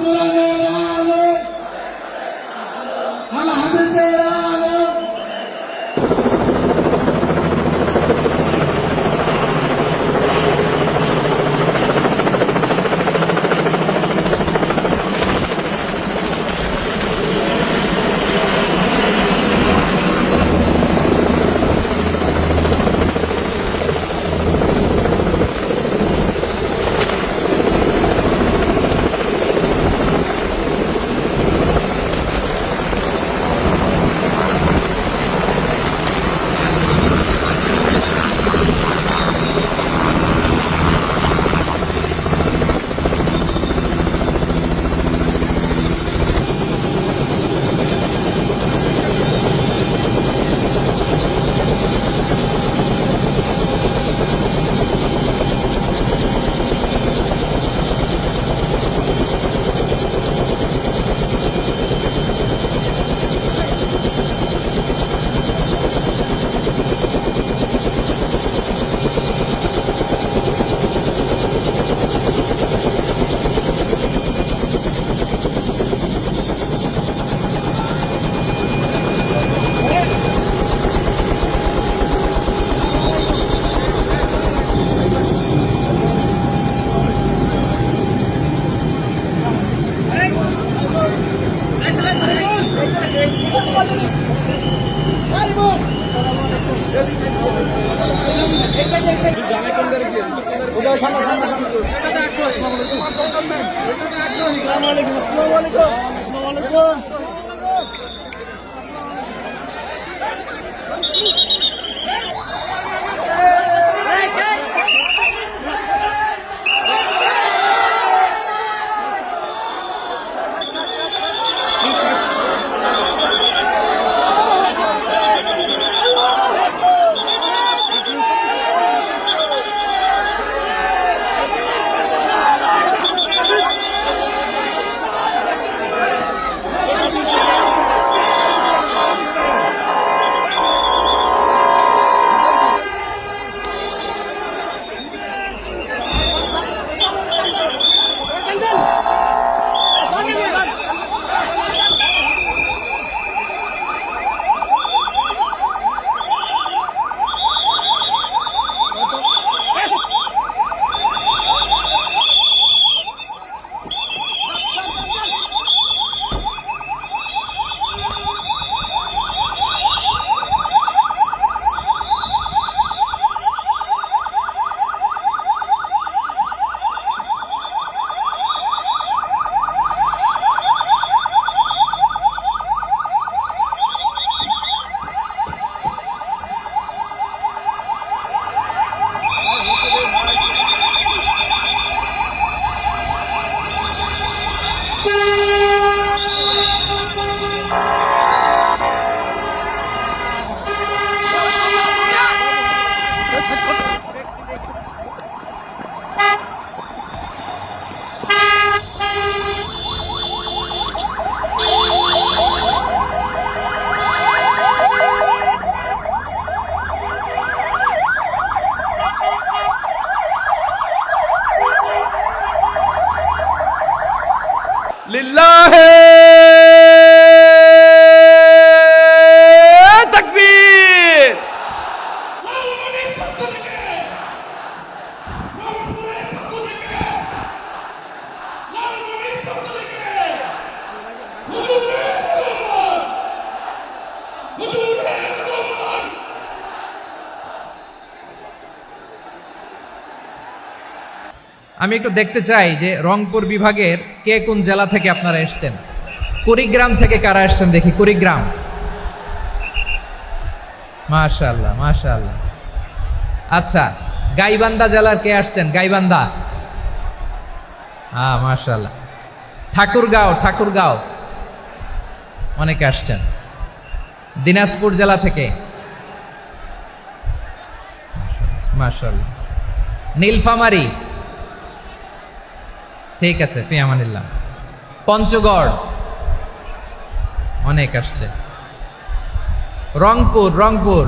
কোরআনের আলো, আল হাদিসের আলো। লিল্লাহে তাকবীর। আমি একটু দেখতে চাই যে রংপুর বিভাগের কে কোন জেলা থেকে আপনারা এসেছেন। কুড়িগ্রাম থেকে কারা এসেছেন দেখি। কুড়িগ্রাম, মাশাআল্লাহ মাশাআল্লাহ। আচ্ছা, গাইবান্ধা জেলার কে আসছেন? গাইবান্ধা, হ্যাঁ মাশাআল্লাহ। ঠাকুরগাঁও, ঠাকুরগাঁও অনেকে আসছেন। দিনাজপুর জেলা থেকে মাশাআল্লাহ। নীলফামারী, ঠিক আছে, ফি আমানিল্লাহ। পঞ্চগড় অনেক আসছে। রংপুর, রংপুর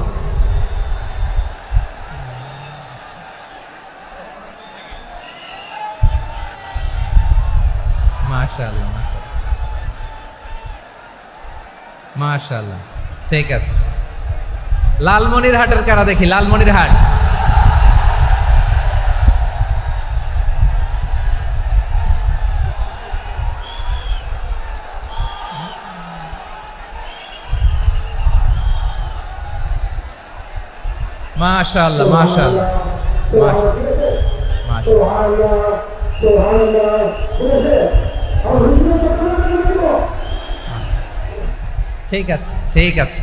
মাশাআল্লাহ। মাশাআল্লাহ, মাশাআল্লাহ। ঠিক আছে, লালমনিরহাটের কারা দেখি, লালমনিরহাট। মাশাআল্লাহ, মাশাআল্লাহ, ঠিক আছে, ঠিক আছে।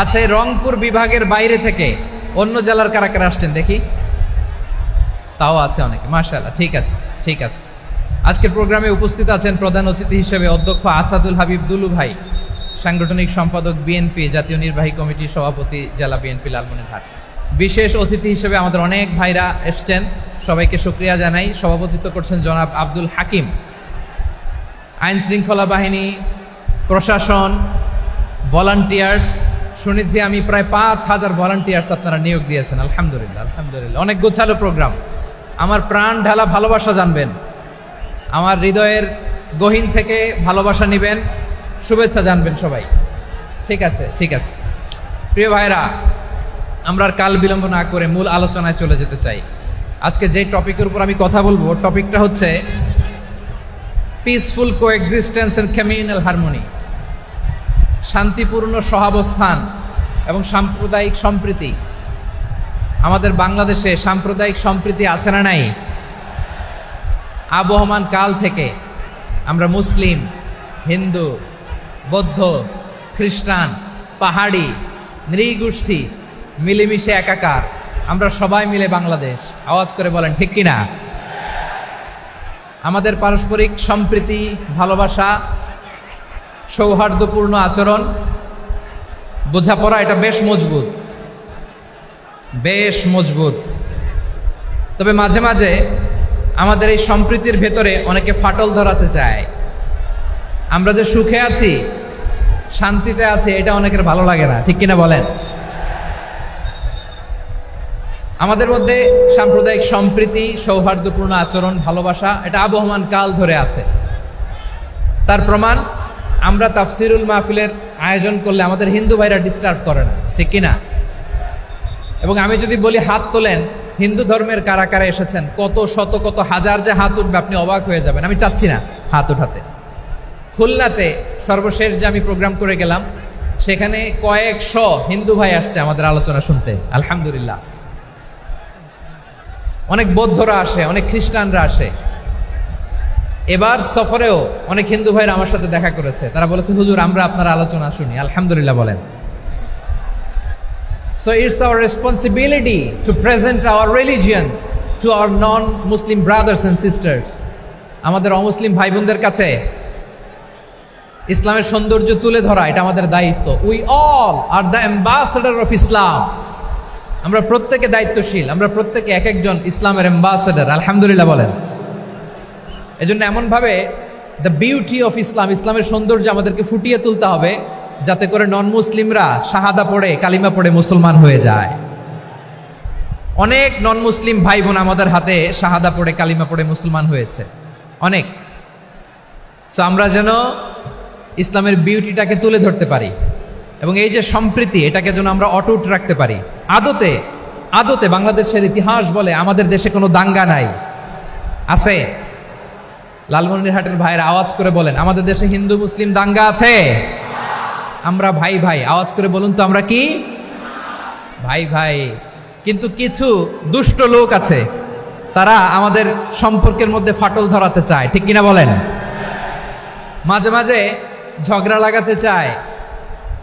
আচ্ছা, এই রংপুর বিভাগের বাইরে থেকে অন্য জেলার কারা কারা আসছেন দেখি, তাও আছে অনেকে। মাশাআল্লাহ, ঠিক আছে, ঠিক আছে। আজকের প্রোগ্রামে উপস্থিত আছেন প্রধান অতিথি হিসেবে অধ্যক্ষ আসাদুল হাবিব দুলু ভাই, সাংগঠনিক সম্পাদক বিএনপি, জাতীয় নির্বাহী কমিটির সভাপতি, জেলা বিএনপি লালমনিরহাট। বিশেষ অতিথি হিসেবে আমাদের অনেক ভাইরা এসছেন, সবাইকে শুকরিয়া জানাই। সভাপতিত্ব করছেন জনাব আব্দুল হাকিম। আইন শৃঙ্খলা বাহিনী, প্রশাসন, ভলান্টিয়ার্স, শুনেছি আমি প্রায় 5,000 ভলান্টিয়ার্স আপনারা নিয়োগ দিয়েছেন। আলহামদুলিল্লাহ, আলহামদুলিল্লাহ। অনেক গোছালো প্রোগ্রাম। আমার প্রাণ ঢালা ভালোবাসা জানবেন, আমার হৃদয়ের গহীন থেকে ভালোবাসা নিবেন, শুভেচ্ছা জানবেন সবাই। ঠিক আছে, ঠিক আছে। প্রিয় ভাইরা, আমরা আর কাল বিলম্ব না করে মূল আলোচনায় চলে যেতে চাই। আজকে যে টপিকের উপর আমি কথা বলবো, টপিকটা হচ্ছে peaceful coexistence and communal harmony, শান্তিপূর্ণ সহাবস্থান এবং সাম্প্রদায়িক সম্প্রীতি। আমাদের বাংলাদেশে সাম্প্রদায়িক সম্প্রীতি আছে না নাই? আবহমান কাল থেকে আমরা মুসলিম, হিন্দু, বৌদ্ধ, খ্রিস্টান, পাহাড়ি, নৃগোষ্ঠী মিলেমিশে একাকার, আমরা সবাই মিলে বাংলাদেশ। আওয়াজ করে বলেন ঠিক কিনা? আমাদের পারস্পরিক সম্প্রীতি, ভালোবাসা, সৌহার্দ্যপূর্ণ আচরণ, বোঝাপড়া, এটা বেশ মজবুত, বেশ মজবুত। তবে মাঝে মাঝে আমাদের এই সম্প্রীতির ভেতরে অনেকে ফাটল ধরাতে চায়। আমরা যে সুখে আছি, শান্তিতে আছি, এটা অনেকের ভালো লাগে না, ঠিক কিনা বলেন? আমাদের মধ্যে সাম্প্রদায়িক সম্প্রীতি, সৌহার্দ্যপূর্ণ আচরণ, ভালোবাসা, এটা আবহমান কাল ধরে আছে। তার প্রমাণ, আমরা তাফসিরুল মাহফিলের আয়োজন করলে আমাদের হিন্দু ভাইরা ডিস্টার্ব করে না, ঠিক কিনা? এবং আমি যদি বলি হাত তোলেন, হিন্দু ধর্মের কারা কারা এসেছেন, কত শত কত হাজার যে হাত উঠবে, আপনি অবাক হয়ে যাবেন। আমি চাচ্ছি না হাত উঠাতে। খুলনাতে সর্বশেষ যে আমি প্রোগ্রাম করে গেলাম, সেখানে কয়েকশ হিন্দু ভাই আসছে আমাদের আলোচনা শুনতে, আলহামদুলিল্লাহ। অনেক বৌদ্ধরা আসে, অনেক খ্রিস্টানরা আসে। এবার সফরেও অনেক হিন্দু ভাইরা আমার সাথে দেখা করেছে। তারা বলেছে, হুজুর আমরা আপনার আলোচনা শুনি। আলহামদুলিল্লাহ বলেন। So it's our responsibility to present our religion to our non-Muslim brothers and sisters. আমাদের অমুসলিম ভাই বোনদের কাছে ইসলামের সৌন্দর্য তুলে ধরা, এটা আমাদের দায়িত্ব। We all are the ambassador of Islam. আমরা প্রত্যেকে দায়িত্বশীল, আমরা প্রত্যেকে এক একজন ইসলামের অ্যাম্বাসেডর। আলহামদুলিল্লাহ বলেন। এজন্য এমনভাবে দ্য বিউটি অফ ইসলাম, ইসলামের সৌন্দর্য আমাদেরকে ফুটিয়ে তুলতে হবে, যাতে করে নন মুসলিমরা শাহাদা পড়ে, কালিমা পড়ে মুসলমান হয়ে যায়। অনেক নন মুসলিম ভাই বোন আমাদের হাতে শাহাদা পড়ে, কালিমা পড়ে মুসলমান হয়েছে, অনেক। সো আমরা যেন ইসলামের বিউটিটাকে তুলে ধরতে পারি, এবং এই যে সম্প্রীতি, এটাকে যেন আমরা অটুট রাখতে পারি। আদতে আদতে বাংলাদেশের ইতিহাস বলে আমাদের দেশে কোনো দাঙ্গা নাই, আছে? লালমনিরহাটের ভাইয়ের আওয়াজ করে বলেন, আমাদের দেশে হিন্দু মুসলিম দাঙ্গা আছে? আমরা ভাই ভাই, আওয়াজ করে বলুন তো, আমরা কি ভাই ভাই? কিন্তু কিছু দুষ্ট লোক আছে, তারা আমাদের সম্পর্কের মধ্যে ফাটল ধরাতে চায়, ঠিক কিনা বলেন? মাঝে মাঝে ঝগড়া লাগাতে চায়।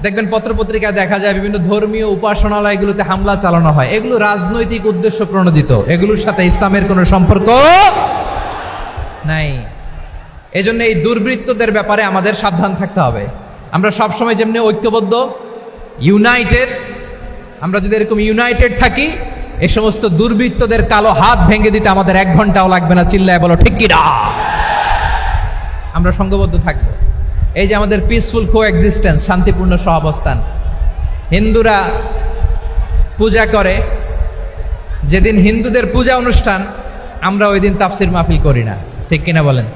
দেখবেন পত্রপত্রিকায় দেখা যায় বিভিন্ন ধর্মীয় উপাসনালয়গুলোতে হামলা চালানো হয়। এগুলো রাজনৈতিক উদ্দেশ্য প্রণোদিত, এগুলোর সাথে ইসলামের কোনো সম্পর্ক নাই। এজন্য এই দুর্বৃত্তদের ব্যাপারে আমাদের সাবধান থাকতে হবে। আমরা সবসময় যেমনি ঐক্যবদ্ধ, ইউনাইটেড, আমরা যদি এরকম ইউনাইটেড থাকি, এই সমস্ত দুর্বৃত্তদের কালো হাত ভেঙে দিতে আমাদের 1 ঘন্টাও লাগবে না। চিল্লায় বলো ঠিক কিনা? আমরা সংঘবদ্ধ থাকবো। এই যে আমাদের পিসফুল কোএক্সিস্টেন্স, শান্তিপূর্ণ সহাবস্থান। হিন্দুরা পূজা করে, যেদিন হিন্দুদের পূজা অনুষ্ঠান, আমরা ওই দিন তাফসির মাহফিল করি না, ঠিক কিনা বলেন?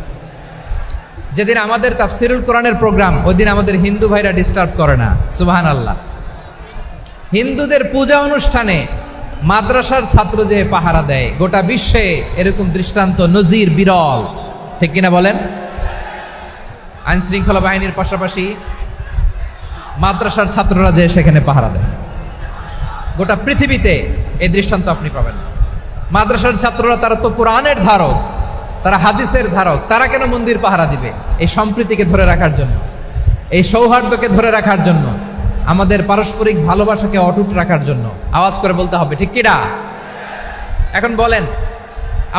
যেদিন আমাদের তাফসিরুল কোরআনের প্রোগ্রাম, ওই দিন আমাদের হিন্দু ভাইরা ডিস্টার্ব করে না। সুবহানাল্লাহ। হিন্দুদের পূজা অনুষ্ঠানে মাদ্রাসার ছাত্র যে পাহারা দেয়, গোটা বিশ্বে এরকম দৃষ্টান্ত নজির বিরল, ঠিক কিনা বলেন? আইন শৃঙ্খলা বাহিনীর পাশাপাশি মাদ্রাসার ছাত্ররা যে সেখানে পাহারা দেয়, গোটা পৃথিবীতে এই দৃষ্টান্ত আপনি পাবেন না। মাদ্রাসার ছাত্ররা, তারা তো কোরআনের ধারক, তারা হাদিসের ধারক, তারা কেন মন্দির পাহারা দিবে? এই সম্প্রীতিকে ধরে রাখার জন্য, এই সৌহার্দ্যকে ধরে রাখার জন্য, আমাদের পারস্পরিক ভালোবাসাকে অটুট রাখার জন্য। আওয়াজ করে বলতে হবে, ঠিক কিনা? এখন বলেন,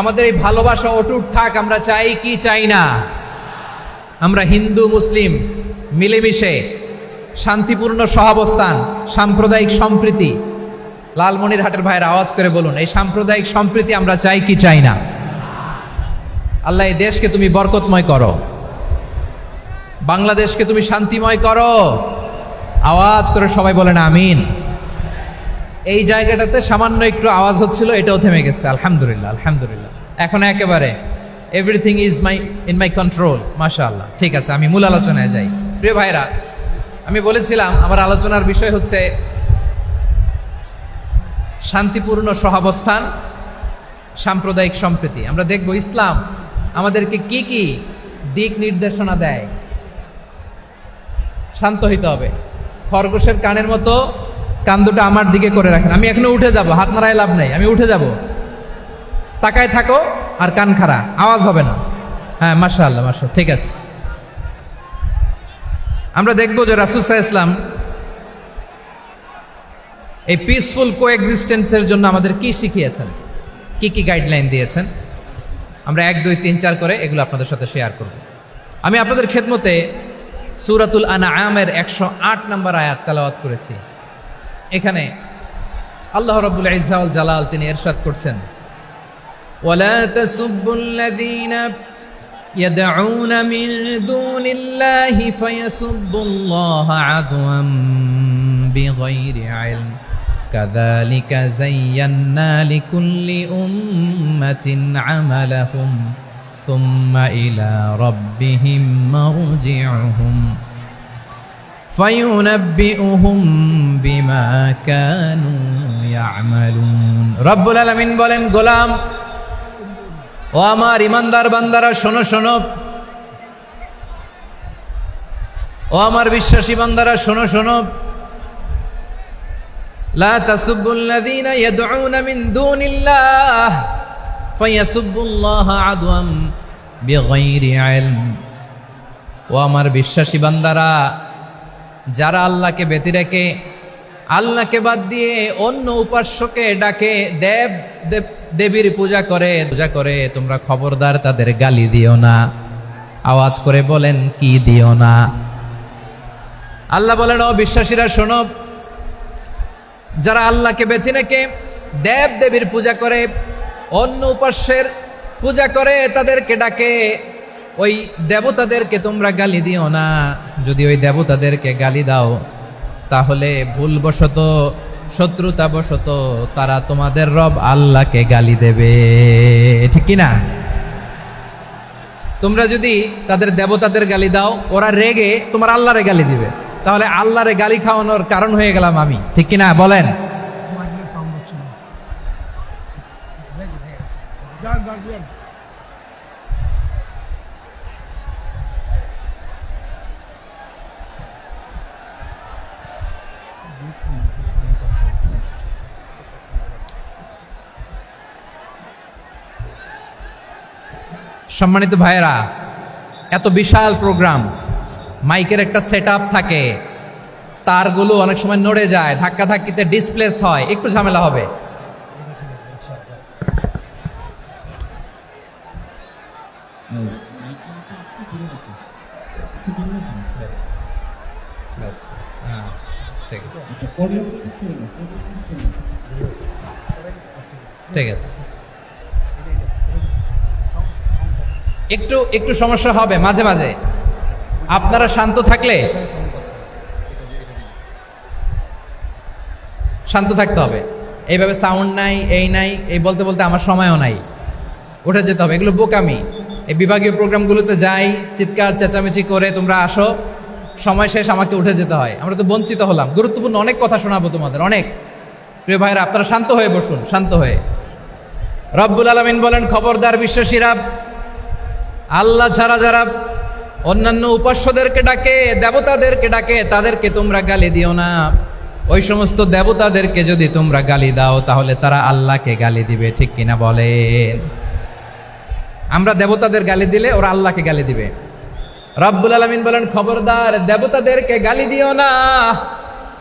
আমাদের এই ভালোবাসা অটুট থাক, আমরা চাই কি চাই না? আমরা হিন্দু মুসলিম মিলেমিশে শান্তিপূর্ণ সহাবস্থান, সাম্প্রদায়িক সম্প্রীতি, লালমনিরহাটের ভাইয়ের আওয়াজ করে বলুন, এই সাম্প্রদায়িক সম্প্রীতি আমরা চাই কি চাই না? আল্লাহ এই দেশকে তুমি বরকতময় করো, বাংলাদেশকে তুমি শান্তিময় করো। আওয়াজ করে সবাই বলেন আমিন। এই জায়গাটাতে সামান্য একটু আওয়াজ হচ্ছিল, এটাও থেমে গেছে। আলহামদুলিল্লাহ, আলহামদুলিল্লাহ। এখন একেবারে everything is in my control. মাশাআল্লাহ। ঠিক আছে, আমি মূল আলোচনায় যাই। প্রিয় ভাইরা, আমি বলেছিলাম আমার আলোচনার বিষয় হচ্ছে শান্তিপূর্ণ সহাবস্থান, সাম্প্রদায়িক সম্প্রীতি। আমরা দেখব ইসলাম আমাদেরকে কি কি দিক নির্দেশনা দেয়। শান্ত হইতে হবে। খরগোশের কানের মতো কান দুটো আমার দিকে করে রাখেন। আমি এখনো উঠে যাব, হাত নাড়ায় লাভ নাই, আমি উঠে যাব। তাকায় থাকো আর কান খাড়া, আওয়াজ হবে না। হ্যাঁ, মাশাআল্লাহ, মাশাআল্লাহ, ঠিক আছে। আমরা দেখব যে রাসূল সাল্লাল্লাহু আলাইহি ওয়াসাল্লাম এই পিসফুল কোএক্সিস্টেন্সের জন্য আমাদের কি শিখিয়েছেন, কি কি গাইডলাইন দিয়েছেন। আমরা 1, 2, 3, 4 করে এগুলো আপনাদের সাথে শেয়ার করব। আমি আপনাদের খেদমতে সূরাতুল আনআমের 108 নম্বর আয়াত তেলাওয়াত করেছি। এখানে আল্লাহ রাব্বুল ইজ্জা ওয়াল জালাল তিনি ইরশাদ করছেন, ওয়ালা তাসুব্বুল্লাযীনা ইয়াদউনা মিন দুনিল্লাহি ফায়াসুব্বুল্লাহা আদওয়াম বিগাইরি ইলম কাযালিকা যায়্যান্না লিকুল্লি উম্মাতিন আমালাহুম সুম্মা ইলা রাব্বিহিম মারজিউহুম ফায়ুনাব্বিউহুম বিমা কানু ইয়ামালুন। রব্বুল আলামিন বলেন, গোলাম ও আমার ইমানদার বান্দারা, শোনো শোনো। ও আমার বিশ্বাসী বান্দারা, শোনো শোনো। লা তাসুব্বুল্লাযীনা ইয়াদউনা মিন দুনিল্লাহ ফায়াসুব্বুল্লাহা আদওয়াম বিগাইরি ইলম। ও আমার বিশ্বাসী বান্দারা, যারা আল্লাহকে ব্যতি রেখে, আল্লাহকে বাদ দিয়ে অন্য উপাস্যকে ডাকে, দেবীর পূজা করে, তোমরা খবরদার তাদের গালি দিও না। আওয়াজ করে বলেন, কি দিও না? আল্লাহ বলেন, ও বিশ্বাসীরা শোনো, যারা আল্লাহকে বেছে রেখে দেবীর পূজা করে, অন্য উপাস্যের পূজা করে, তাদেরকে ডাকে, ওই দেবতাদেরকে তোমরা গালি দিও না। যদি ওই দেবতাদেরকে গালি দাও, তাহলে ভুলবশত, শত্রুতাবশত তারা তোমাদের রব আল্লাহকে গালি দেবে, ঠিক কি না? তোমরা যদি তাদের দেবতাদের গালি দাও, ওরা রেগে তোমার আল্লাহরে গালি দিবে, তাহলে আল্লাহরে গালি খাওয়ানোর কারণ হয়ে গেলাম আমি, ঠিক কি না? বলেন। সম্মানিত ভাইয়েরা, এত বিশাল প্রোগ্রাম, মাইকের একটা সেটআপ থাকে, তারগুলো অনেক সময় নড়ে যায়, ধাক্কা ধাক্কিতে ডিসপ্লেস হয়, একটু ঝামেলা হবে। ঠিক আছে, একটু সমস্যা হবে মাঝে মাঝে। আপনারা শান্ত থাকলে, শান্ত থাকতে হবে। এইভাবে সাউন্ড নাই, এই নাই, এই বলতে বলতে আমার সময়ও নাই, উঠে যেতে হবে, এগুলো বোকামি। এই বিভাগীয় প্রোগ্রামগুলোতে যাই, চিৎকার চেঁচামেচি করে তোমরা আসো, সময় শেষ আমাকে উঠে যেতে হয়। আমরা তো বঞ্চিত হলাম। গুরুত্বপূর্ণ অনেক কথা শোনাবো তোমাদের, অনেক। প্রিয় ভাইরা, আপনারা শান্ত হয়ে বসুন, শান্ত হয়ে। রব্বুল আলামিন বলেন, খবরদার বিশ্বাসীরা, আল্লাহ ছাড়া যারা অন্যান্য উপাস্যদেরকে ডাকে, দেবতাদেরকে ডাকে, তাদেরকে তোমরা গালি দিও না। ওই সমস্ত দেবতাদেরকে যদি তোমরা গালি দাও তাহলে তারা আল্লাহকে গালি দিবে, ঠিক কিনা বলেন? আমরা দেবতাদের গালি দিলে ওরা আল্লাহকে গালি দিবে। রব্বুল আলামিন বলেন, খবরদার দেবতাদেরকে গালি দিও না,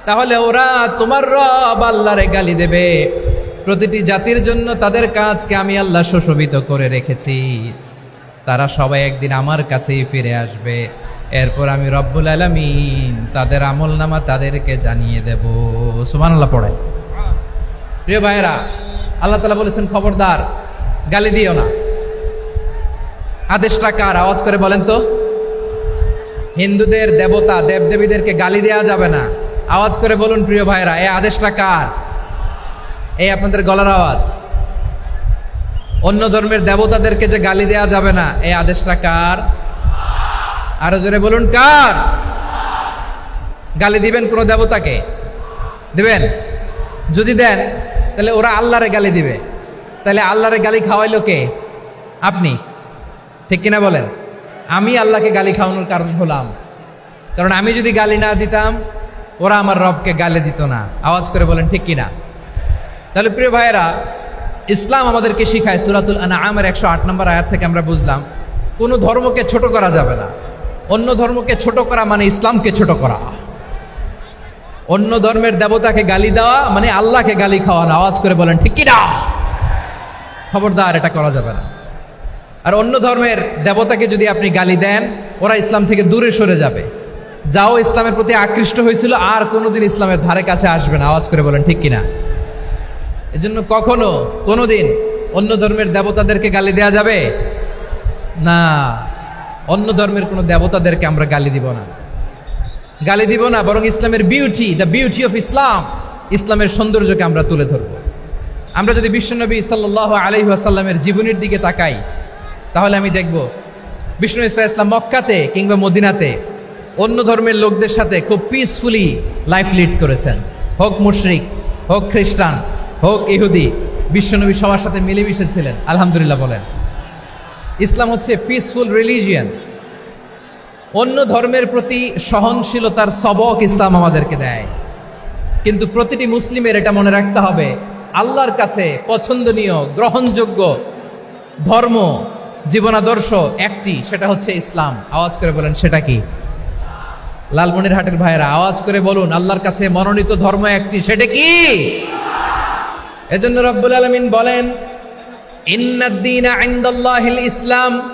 তাহলে ওরা তোমার রব আল্লাহরে গালি দেবে। প্রতিটি জাতির জন্য তাদের কাজকে আমি আল্লাহ সুশোভিত করে রেখেছি। তারা সবাই একদিন আমার কাছেই ফিরে আসবে। এরপর আমি রব্বুল আলামিন তাদের আমলনামা তাদেরকে জানিয়ে দেব। সুবহানাল্লাহ পড়ে। প্রিয় ভাইয়েরা, আল্লাহ তাআলা বলেছেন, খবরদার গালি দিও না। আদেশটা কার? আওয়াজ করে বলেন তো। হিন্দুদের দেবতা দেবদেবীদেরকে গালি দেওয়া যাবে না। আওয়াজ করে বলুন প্রিয় ভাইরা, এই আদেশটা কার? এই আপনাদের গলার আওয়াজ। অন্য ধর্মের দেবতাদেরকে যে গালি দেওয়া যাবে না, এই আদেশটা কার? আরো জোরে বলুন, কার? গালি দিবেন কোন দেবতাকে? দিবেন? যদি দেন তাহলে ওরা আল্লাহরে গালি দিবে। তাহলে আল্লাহরে গালি খাওয়াইলো কে? আপনি, ঠিক কিনা বলেন? আমি আল্লাহকে গালি খাওয়ানোর কারণ হলাম। কারণ আমি যদি গালি না দিতাম ওরা আমার রবকে গালি দিত না। আওয়াজ করে বলেন ঠিক কিনা? তাহলে প্রিয় ভাইয়েরা, ইসলাম আমাদেরকে শিখায়, সূরাতুল আনআমের 108 নম্বর আয়াত থেকে আমরা বুঝলাম, কোনো ধর্মকে ছোট করা যাবে না। অন্য ধর্মকে ছোট করা মানে ইসলামকে ছোট করা। অন্য ধর্মের দেবতাকে গালি দেওয়া মানে আল্লাহকে গালি খাওয়ানো। আওয়াজ করে বলেন ঠিক কিনা? খবরদার, এটা করা যাবে না। আর অন্য ধর্মের দেবতাকে যদি আপনি গালি দেন, ওরা ইসলাম থেকে দূরে সরে যাবে। যাও ইসলামের প্রতি আকৃষ্ট হয়েছিল আর কোনোদিন ইসলামের ধারে কাছে আসবে না। আওয়াজ করে বলেন ঠিক কিনা? এজন্য কখনো কোনোদিন অন্য ধর্মের দেবতাদেরকে গালি দেয়া যাবে না। অন্য ধর্মের কোনো দেবতাদেরকে আমরা গালি দিব না, গালি দিব না। বরং ইসলামের beauty, the beauty of Islam, ইসলামের সৌন্দর্যকে আমরা তুলে ধরব। আমরা যদি বিশ্বনবী সাল্লাল্লাহু আলাইহি ওয়াসাল্লামের জীবনের দিকে তাকাই, তাহলে আমি দেখব বিষ্ণু ইসলাম মক্কাতে কিংবা মদিনাতে অন্য ধর্মের লোকদের সাথে খুব পিসফুলি লাইফ লিড করেছেন। হোক মুশরিক, হোক খ্রিস্টান, হোক ইহুদি, বিশ্বনবী সবার সাথে মিলেমিশে ছিলেন। আলহামদুলিল্লাহ বলেন। ইসলাম হচ্ছে পিসফুল রিলিজিয়ান। অন্য ধর্মের প্রতি সহনশীলতার সবক ইসলাম আমাদেরকে দেয়। কিন্তু প্রতিটি মুসলিমের এটা মনে রাখতে হবে, আল্লাহর কাছে পছন্দনীয় গ্রহণযোগ্য ধর্ম, জীবনাদর্শ একটি, সেটা হচ্ছে ইসলাম। আওয়াজ করে বলেন সেটা কি? লালমনিরহাটের ভাইয়েরা আওয়াজ করে বলুন, আল্লাহর কাছে মনোনীত ধর্ম একটি, সেটা কি? এজন্য রব্বুল আলামিন বলেন, ইন্নাদ-দীনা ইনদাল্লাহিল ইসলাম,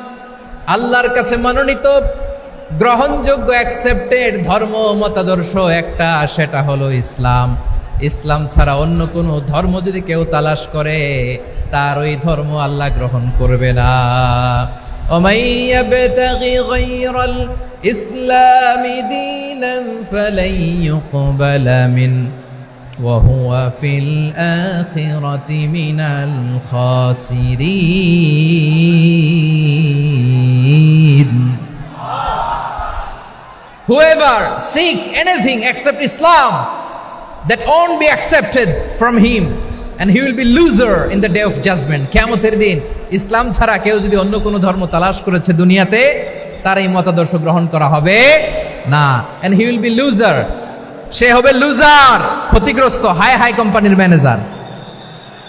আল্লাহর কাছে মনোনীত গ্রহণযোগ্য অ্যাকসেপ্টেড ধর্ম মতাদর্শ একটা, সেটা হলো ইসলাম। ইসলাম ছাড়া অন্য কোনো ধর্ম যদি কেউ তালাশ করে, তার ওই ধর্ম আল্লাহ গ্রহণ করবে না। ومن يبتغي غير الإسلام دينا فلن يقبل منه وهو في الآخرة من الخاسرين. Whoever seek anything except Islam, that won't be accepted from him, and he will be loser in the day of judgment. কিয়ামতের দিন ইসলাম ছাড়া কেউ যদি অন্য কোনো ধর্ম তালাশ করেছে দুনিয়াতে, তার এই মতাদর্শ গ্রহণ করা হবে না। and he will be loser, সে হবে লুজার, ক্ষতিগ্রস্ত, হাই হাই কোম্পানির ম্যানেজার।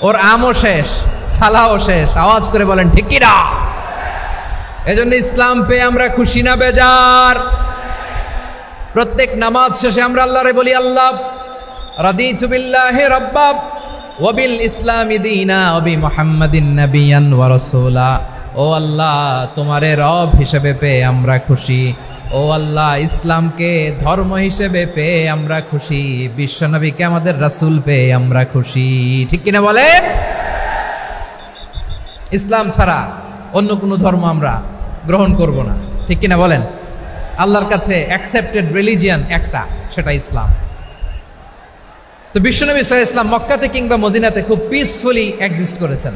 ওর আমও শেষ, সালাও শেষ। আওয়াজ করে বলেন ঠিক কি না? এজন্য ইসলাম পেয়ে আমরা খুশি না বেজার? প্রত্যেক নামাজ শেষে আমরা আল্লাহরে বলি, আল্লাহ রাদিতু বিল্লাহি রাব্বা ওয়া বিল ইসলামি দীনা ওয়া বি মুহাম্মাদিন নাবিয়ান ওয়া রাসূলা। ও আল্লাহ, তোমারে রব হিসেবে পেয়ে আমরা খুশি। ও আল্লাহ, ইসলামকে ধর্ম হিসেবে পেয়ে আমরা খুশি। বিশ্বনবীকে আমাদের রাসূল পেয়ে আমরা খুশি। ঠিক কিনা বলেন? ইসলাম ছাড়া অন্য কোনো ধর্ম আমরা গ্রহণ করব না। ঠিক কিনা বলেন? আল্লাহর কাছে অ্যাকসেপ্টেড রিলিজিয়ান একটা, সেটা ইসলাম। তো বিশ্বনবী সাল্লাল্লাহু আলাইহি ওয়াসাল্লাম মক্কাতে কিংবা মদিনাতে খুব পিসফুলি এক্সিস্ট করেছেন।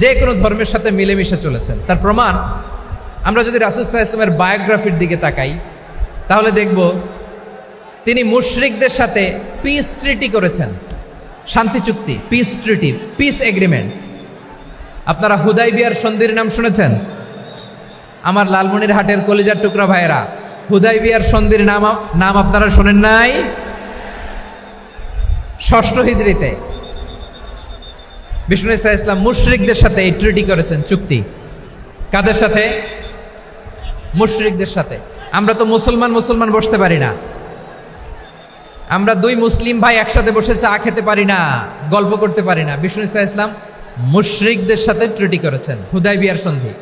যে কোনো ধর্মের সাথে মিলেমিশে চলেছেন। তার প্রমাণ আমরা যদি রাসূল সাল্লাল্লাহু আলাইহি ওয়াসাল্লামের বায়োগ্রাফির দিকে তাকাই তাহলে দেখব তিনি মুশরিকদের সাথে পিস ট্রিটি করেছেন, শান্তি চুক্তি, পিস ট্রিটি, পিস এগ্রিমেন্ট। আপনারা হুদাইবিয়ার সন্ধির নাম শুনেছেন? আমার লালমনিরহাটের কলিজার টুকরা ভাইয়েরা, হুদাইবিয়ার সন্ধির নাম আপনারা শোনেন নাই? 6ষ্ঠ হিজরিতে বিষ্ণু ঈসা ইসলাম মুশরিকদের সাথে এই ট্রিটি করেছেন, চুক্তি। কাদের সাথে? মুশরিকদের সাথে। আমরা তো মুসলমান বসতে পারি না, আমরা দুই মুসলিম ভাই একসাথে বসে চা খেতে পারি না, গল্প করতে পারি না। বিষ্ণু ঈসা ইসলাম মুশরিকদের সাথে ট্রিটি করেছেন, হুদাইবিয়ার সন্ধি।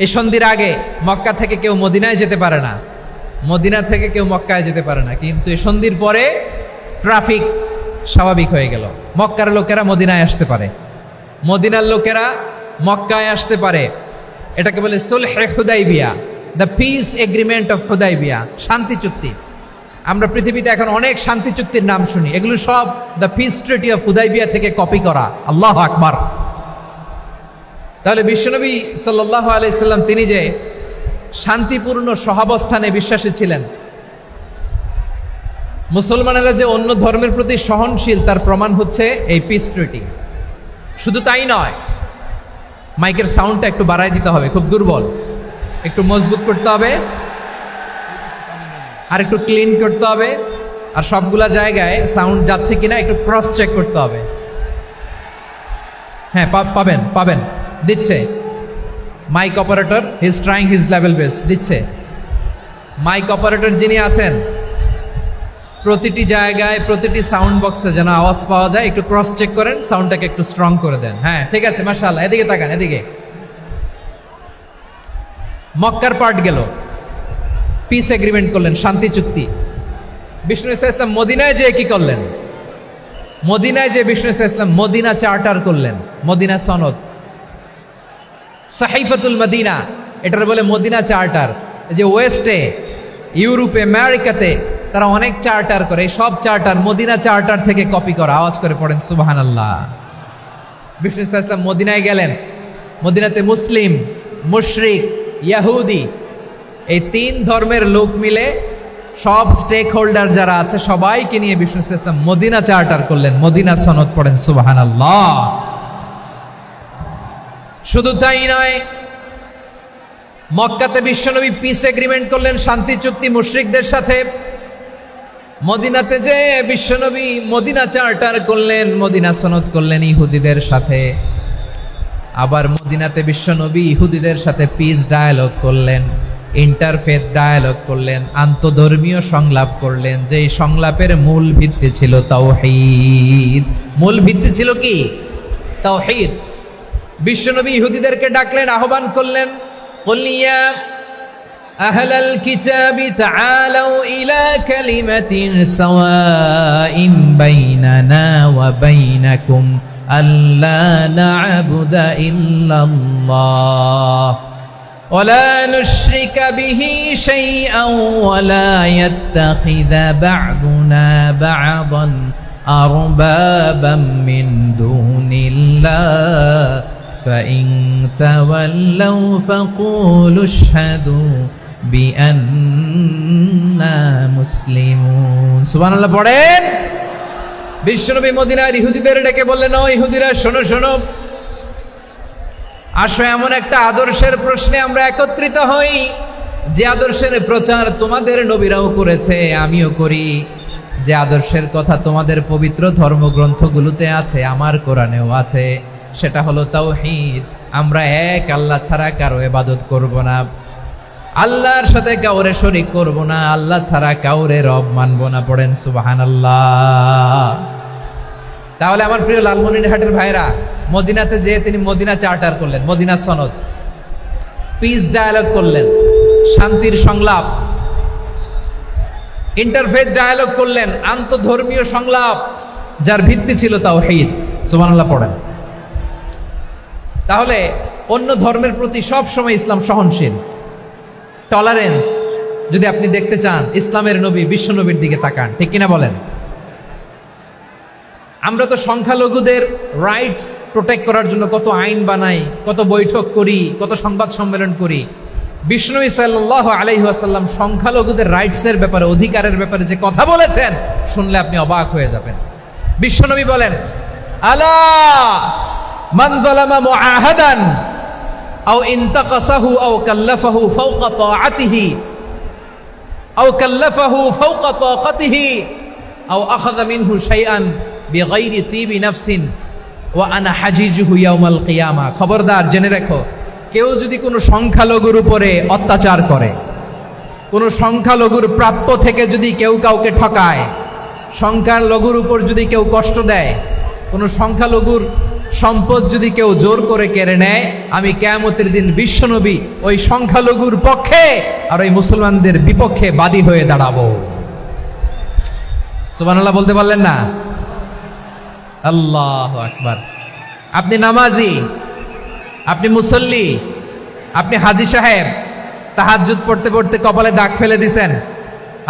এই সন্ধির আগে মক্কা থেকে কেউ মদিনায় যেতে পারে না, মদিনা থেকে কেউ মক্কায় যেতে পারে না, কিন্তু এই সন্ধির পরে ট্রাফিক স্বাভাবিক হয়ে গেল। মক্কার লোকেরা মদিনায় আসতে পারে, মদিনার লোকেরা মক্কায় আসতে পারে। এটাকে বলে সুলহে হুদাইবিয়া, the peace agreement of Hudaybiyyah, শান্তি চুক্তি। আমরা পৃথিবীতে এখন অনেক শান্তি চুক্তির নাম শুনি, এগুলো সব the piece treaty of Hudaibiya থেকে কপি করা। আল্লাহু আকবার। তাহলে বিশ্বনবী সাল্লাল্লাহু আলাইহি সাল্লাম তিনি যে শান্তিপূর্ণ সহাবস্থানে বিশ্বাসী ছিলেন, মুসলমানেরা যে অন্য ধর্মের প্রতি সহনশীল তার প্রমাণ হচ্ছে এই পিস ট্রিটি। শুধু তাই নয়, মাইকের সাউন্ডটা একটু বাড়াই দিতে হবে, খুব দুর্বল, একটু মজবুত করতে হবে, আর একটু ক্লিন করতে হবে, আর সবগুলা জায়গায় সাউন্ড যাচ্ছে কিনা একটু ক্রস চেক করতে হবে। হ্যাঁ, পাবেন দিচ্ছে mic operator, he is trying his level best, দিচ্ছে। মাইক অপারেটর যিনি আছেন প্রতিটি জায়গায় প্রতিটি সাউন্ড বক্সে যেন আওয়াজ পাওয়া যায়, একটু ক্রস চেক করেন, সাউন্ডটাকে একটু স্ট্রং করে দেন। হ্যাঁ, ঠিক আছে, মাশাআল্লাহ। এদিকে তাকান, এদিকে। মক্কার পার্ট গেল, পিস এগ্রিমেন্ট করলেন, শান্তি চুক্তি। বিষ্ণু ঈসা ইসলাম মদিনায় যে কি করলেন? মদিনায় যে বিষ্ণু ঈসা ইসলাম মদিনা চার্টার করলেন, মদিনা সনদ, সাহিফাতুল মদিনা, এটার বলে মদিনা চার্টার। যে ওয়েস্টে, ইউরোপে, আমেরিকাতে তারা অনেক চার্টার করে, সব চার্টার মদিনা চার্টার থেকে কপি করা। আওয়াজ করে পড়েন সুবহানাল্লাহ। বিষ্ণু ঈসা ইসলাম মদিনায় গেলেন, মদিনাতে মুসলিম, মুশরিক, ইয়াহুদি, এই 3 ধর্মের লোক মিলে সব স্টেক হোল্ডার যারা আছে সবাইকে নিয়ে বিষ্ণু ঈসা ইসলাম মদিনা চার্টার করলেন, মদিনা সনদ, পড়েন সুবহানাল্লাহ। শুধু তাই নয়, মক্কাতে বিশ্বনবী পিস এগ্রিমেন্ট করলেন, শান্তি চুক্তি মুশরিকদের সাথে। মদিনাতে যে বিশ্বনবী মদিনা চার্টার করলেন, মদিনা সনদ করলেন ইহুদিদের সাথে। আবার মদিনাতে বিশ্বনবী ইহুদিদের সাথে পিস ডায়ালগ করলেন, ইন্টারফেথ ডায়ালগ করলেন, আন্তধর্মীয় সংলাপ করলেন, যেই সংলাপের মূল ভিত্তি ছিল তাওহীদ। মূল ভিত্তি ছিল কি? তাওহীদ। বিশ্বনবী ইহুদিদেরকে ডাকলেন, আহ্বান করলেন, কুল ইয়া আহলাল কিতাবি তাআলাউ ইলা কালিমাতিন সাওয়াইন বাইনানা ওয়া বাইনাকুম আল্লা না'বুদা ইল্লাল্লাহ ওয়া লা নুশরিকা বিহি শাইআন ওয়া লা ইয়াত্তাখিযা বা'দুনা বা'দান আরবাবাম মিন দুনিল্লাহ فإن تولوا فقولوا اشهدوا بأننا مسلمون সুবহানাল্লাহ পড়েন। বিশ্বনবী মদিনার ইহুদিদের ডেকে বললেন, ও ইহুদিরা, শোনো শোনো, আসো এমন একটা আদর্শের প্রশ্নে আমরা একত্রিত হই যে আদর্শের প্রচার তোমাদের নবীরাও করেছে, আমিও করি, যে আদর্শের কথা তোমাদের পবিত্র ধর্মগ্রন্থগুলোতে আছে, আমার কোরআনেও আছে, সেটা হলো তাওহীদ। আমরা এক আল্লাহ ছাড়া কারো ইবাদত করব না, আল্লাহর সাথে কাউরে শরীক করব না, আল্লাহ ছাড়া কাউরে রব মানব না। পড়েন সুবহানাল্লাহ। তাহলে আমার প্রিয় লালমনিরহাটের ভাইরা, মদিনাতে যে তিনি মদিনা চার্টার করলেন, মদিনা সনদ, পিস ডায়ালগ করলেন, শান্তির সংলাপ, ইন্টারফেথ ডায়ালগ করলেন, আন্তধর্মীয় সংলাপ, যার ভিত্তি ছিল তাওহীদ। সুবহানাল্লাহ পড়েন। তাহলে অন্য ধর্মের প্রতি সব সময় ইসলাম সহনশীল, টলারেন্স। যদি আপনি দেখতে চান ইসলামের নবী বিশ্ব নবীর দিকে তাকান, ঠিক কিনা বলেন? আমরা তো সংখ্যালঘুদের রাইটস প্রোটেক্ট করার জন্য কত আইন বানাই, কত বৈঠক করি, কত সংবাদ সম্মেলন করি। বিষ্ণু সাল্লাল্লাহু আলাইহি ওয়াসাল্লাম সংখ্যালঘুদের রাইটসের ব্যাপারে, অধিকারের ব্যাপারে যে কথা বলেছেন, শুনলে আপনি অবাক হয়ে যাবেন। বিশ্বনবী বলেন, আলা মান যালামা মুআহাদান আও ইনতাকাসাহু আও কাল্লাফাহু ফাওকা তাআতিহি আও কাল্লাফাহু ফাওকা তাকাতিহি আও আখাযা মিনহু শাইআন বিগাইরি তিবি নাফসিন ওয়া আনা হাজিজুহু ইয়াউমাল কিয়ামা। খবরদার, জেনে রাখো, কেউ যদি কোনো সংখ্যালঘুর উপরে অত্যাচার করে, কোনো সংখ্যালঘুর প্রাপ্য থেকে যদি কেউ কাউকে ঠকায়, সংখ্যালঘুর উপর যদি কেউ কষ্ট দেয়, কোনো সংখ্যালঘুর সম্পদ যদি কেউ জোর করে কেড়ে নেয়, আমি কিয়ামতের দিন বিশ্বনবী ওই সংখ্যালঘুর পক্ষে আর ওই মুসলমানদের বিপক্ষে বাদী হয়ে দাঁড়াবো। সুবহানাল্লাহ বলতে পারলেন না? আল্লাহু আকবার। আপনি নামাজি, আপনি মুসল্লি, আপনি হাজী সাহেব, তাহাজ্জুদ পড়তে পড়তে কপালে দাগ ফেলে দিছেন,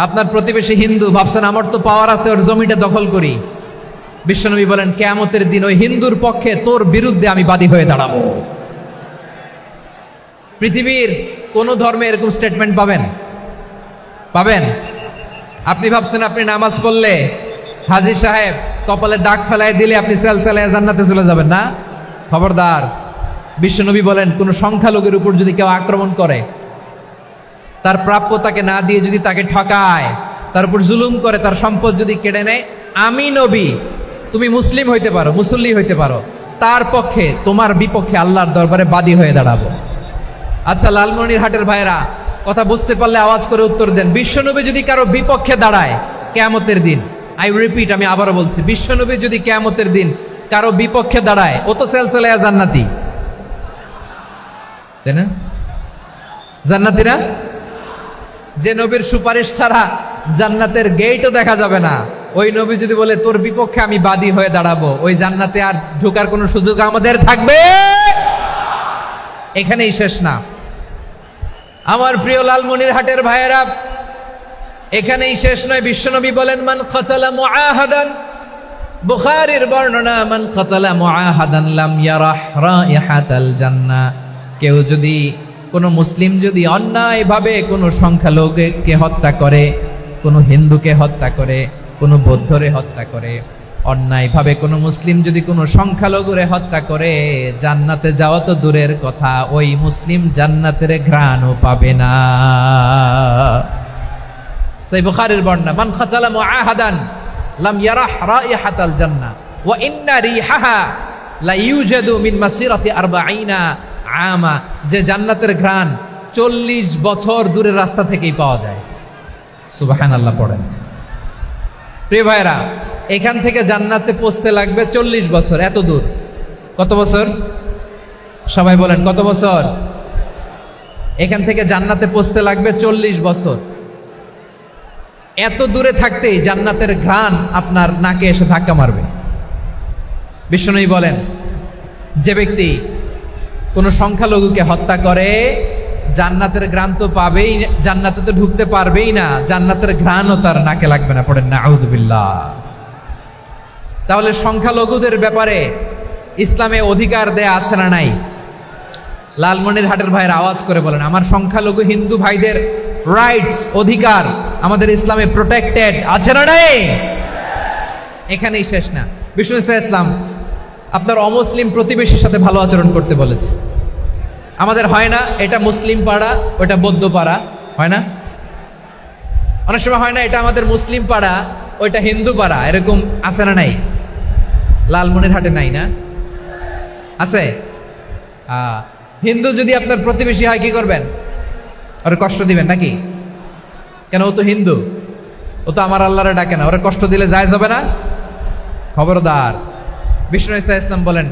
আপনার প্রতিবেশী হিন্দু, ভাবছেন আমার তো পাওয়ার আছে, ওর জমিটা দখল করি। বিশ্বনবী বলেন, কিয়ামতের দিন ওই হিন্দুর পক্ষে তোর বিরুদ্ধে আমি বাদী হয়ে দাঁড়াবো। পৃথিবীর কোন ধর্মে এরকম স্টেটমেন্ট পাবেন? পাবেন? আপনি ভাবছেন আপনি নামাজ পড়লে হাজী সাহেব কপালে দাগ ফেলায় দিলে আপনি সেলসেলায় জান্নাতে চলে যাবেন না? খবরদার। বিশ্বনবী বলেন, কোন সংখ্যালঘুর উপর যদি কেউ আক্রমণ করে, তার প্রাপ্য তাকে না দিয়ে যদি তাকে ঠকায়, তার উপর জুলুম করে, তার সম্পদ যদি কেড়ে নেয়, আমি নবী, তুমি মুসলিম হইতে পারো, মুসল্লি হইতে পারো, তার পক্ষে, তোমার বিপক্ষে আল্লাহর দরবারে বাদী হয়ে দাঁড়াবো। আচ্ছা লালমনিরহাটের ভাইরা, কথা বুঝতে পারলে আওয়াজ করে উত্তর দেন। বিশ্বনবী যদি কারো বিপক্ষে দাঁড়ায় কিয়ামতের দিন, আই রিপিট, আমি আবারও বলছি, বিশ্বনবী যদি কিয়ামতের দিন কারো বিপক্ষে দাঁড়ায়, ও তো সেলসেলায়া জান্নাতি, তাই না? জান্নাতি না? যে নবীর সুপারিশ ছাড়া জান্নাতের গেটও দেখা যাবে না, ওই নবী যদি বলে তোর বিপক্ষে আমি বাদী হয়ে দাঁড়াবো, ওই জান্নাতে আর ঢোকার কোনো সুযোগ আমাদের থাকবে? এখানেই শেষ না আমার প্রিয় লালমনিরহাটের ভাইয়েরা, এখানেই শেষ নয়। বিশ্বনবী বলেন, মান কাতালা মুআহাদান, বুখারীর বর্ণনা, মান কাতালা মুআহাদান লাম ইয়ারাহ রাইহাতাল জান্নাহ। কেউ যদি, কোনো মুসলিম যদি অন্যায়ভাবে কোনো সংখ্যালঘুকে হত্যা করে, কোনো হিন্দুকে হত্যা করে, কোনো বৌদ্ধরে হত্যা করে, অন্যায়ভাবে কোনো মুসলিম যদি কোনো সংখ্যালঘুরে হত্যা করে, জান্নাতে যাওয়া তো দূরের কথা, ওই মুসলিম জান্নাতের ঘ্রাণও পাবে না। সেই বুখারীর বর্ণনা, মান কাতালা মুআহাদান লাম ইয়ারাহ রাইহাতাল জান্নাহ ওয়া ইন্না রিহাহা লা ইউজাদু মিন মাসিরাতি 40 আমা। যে জান্নাতের ঘ্রাণ 40 বছর দূরের রাস্তা থেকেই পাওয়া যায়। সুবহানাল্লাহ পড়েন। প্রিয় ভাইরা, এখান থেকে জান্নাতে পৌঁছতে লাগবে 40 বছর। এত দূর, কত বছর? সবাই বলেন, কত বছর? এখান থেকে জান্নাতে পৌঁছতে লাগবে 40 বছর। এত দূরে থাকতেই জান্নাতের ঘ্রাণ আপনার নাকে এসে ধাক্কা মারবে। বিষ্ণুই বলেন, যে ব্যক্তি কোন সংখ্যালঘুকে হত্যা করে, জান্নাতের ঘ্রাণ তো পাবেই, জান্নাতে তো ঢুকতে পারবেই না, জান্নাতের ঘ্রাণও তার নাকে লাগবে না। পড়েন না আউযুবিল্লাহ। তাহলে সংখ্যালঘুদের ব্যাপারে ইসলামে অধিকার দেয়া আছে না নাই? লালমনিরহাটের ভাইয়ের আওয়াজ করে বলেন, আমার সংখ্যালঘু হিন্দু ভাইদের রাইটস, অধিকার আমাদের ইসলামে প্রোটেক্টেড আছে না নাই? এখানেই শেষ না। বিষ্ণু ইসলাম আপনার অমুসলিম প্রতিবেশীর সাথে ভালো আচরণ করতে বলেছে। আমাদের হয় না, এটা মুসলিম পাড়া, ওটা বৌদ্ধ পাড়া, হয় না? অনেক সময় হয় না, এটা আমাদের মুসলিম পাড়া, ওইটা হিন্দু পাড়া, এরকম আছে না নাই? লালমনিরহাটে নাই না? আছে? হিন্দু যদি আপনার প্রতিবেশী হয়, কি করবেন? ওরে কষ্ট দিবেন নাকি? কেন? ও তো হিন্দু, ও তো আমার আল্লাহরে ডাকে না, ওরে কষ্ট দিলে জায়েজ হবে না? খবরদার। বিষ্ণু ইসলাম বলেন,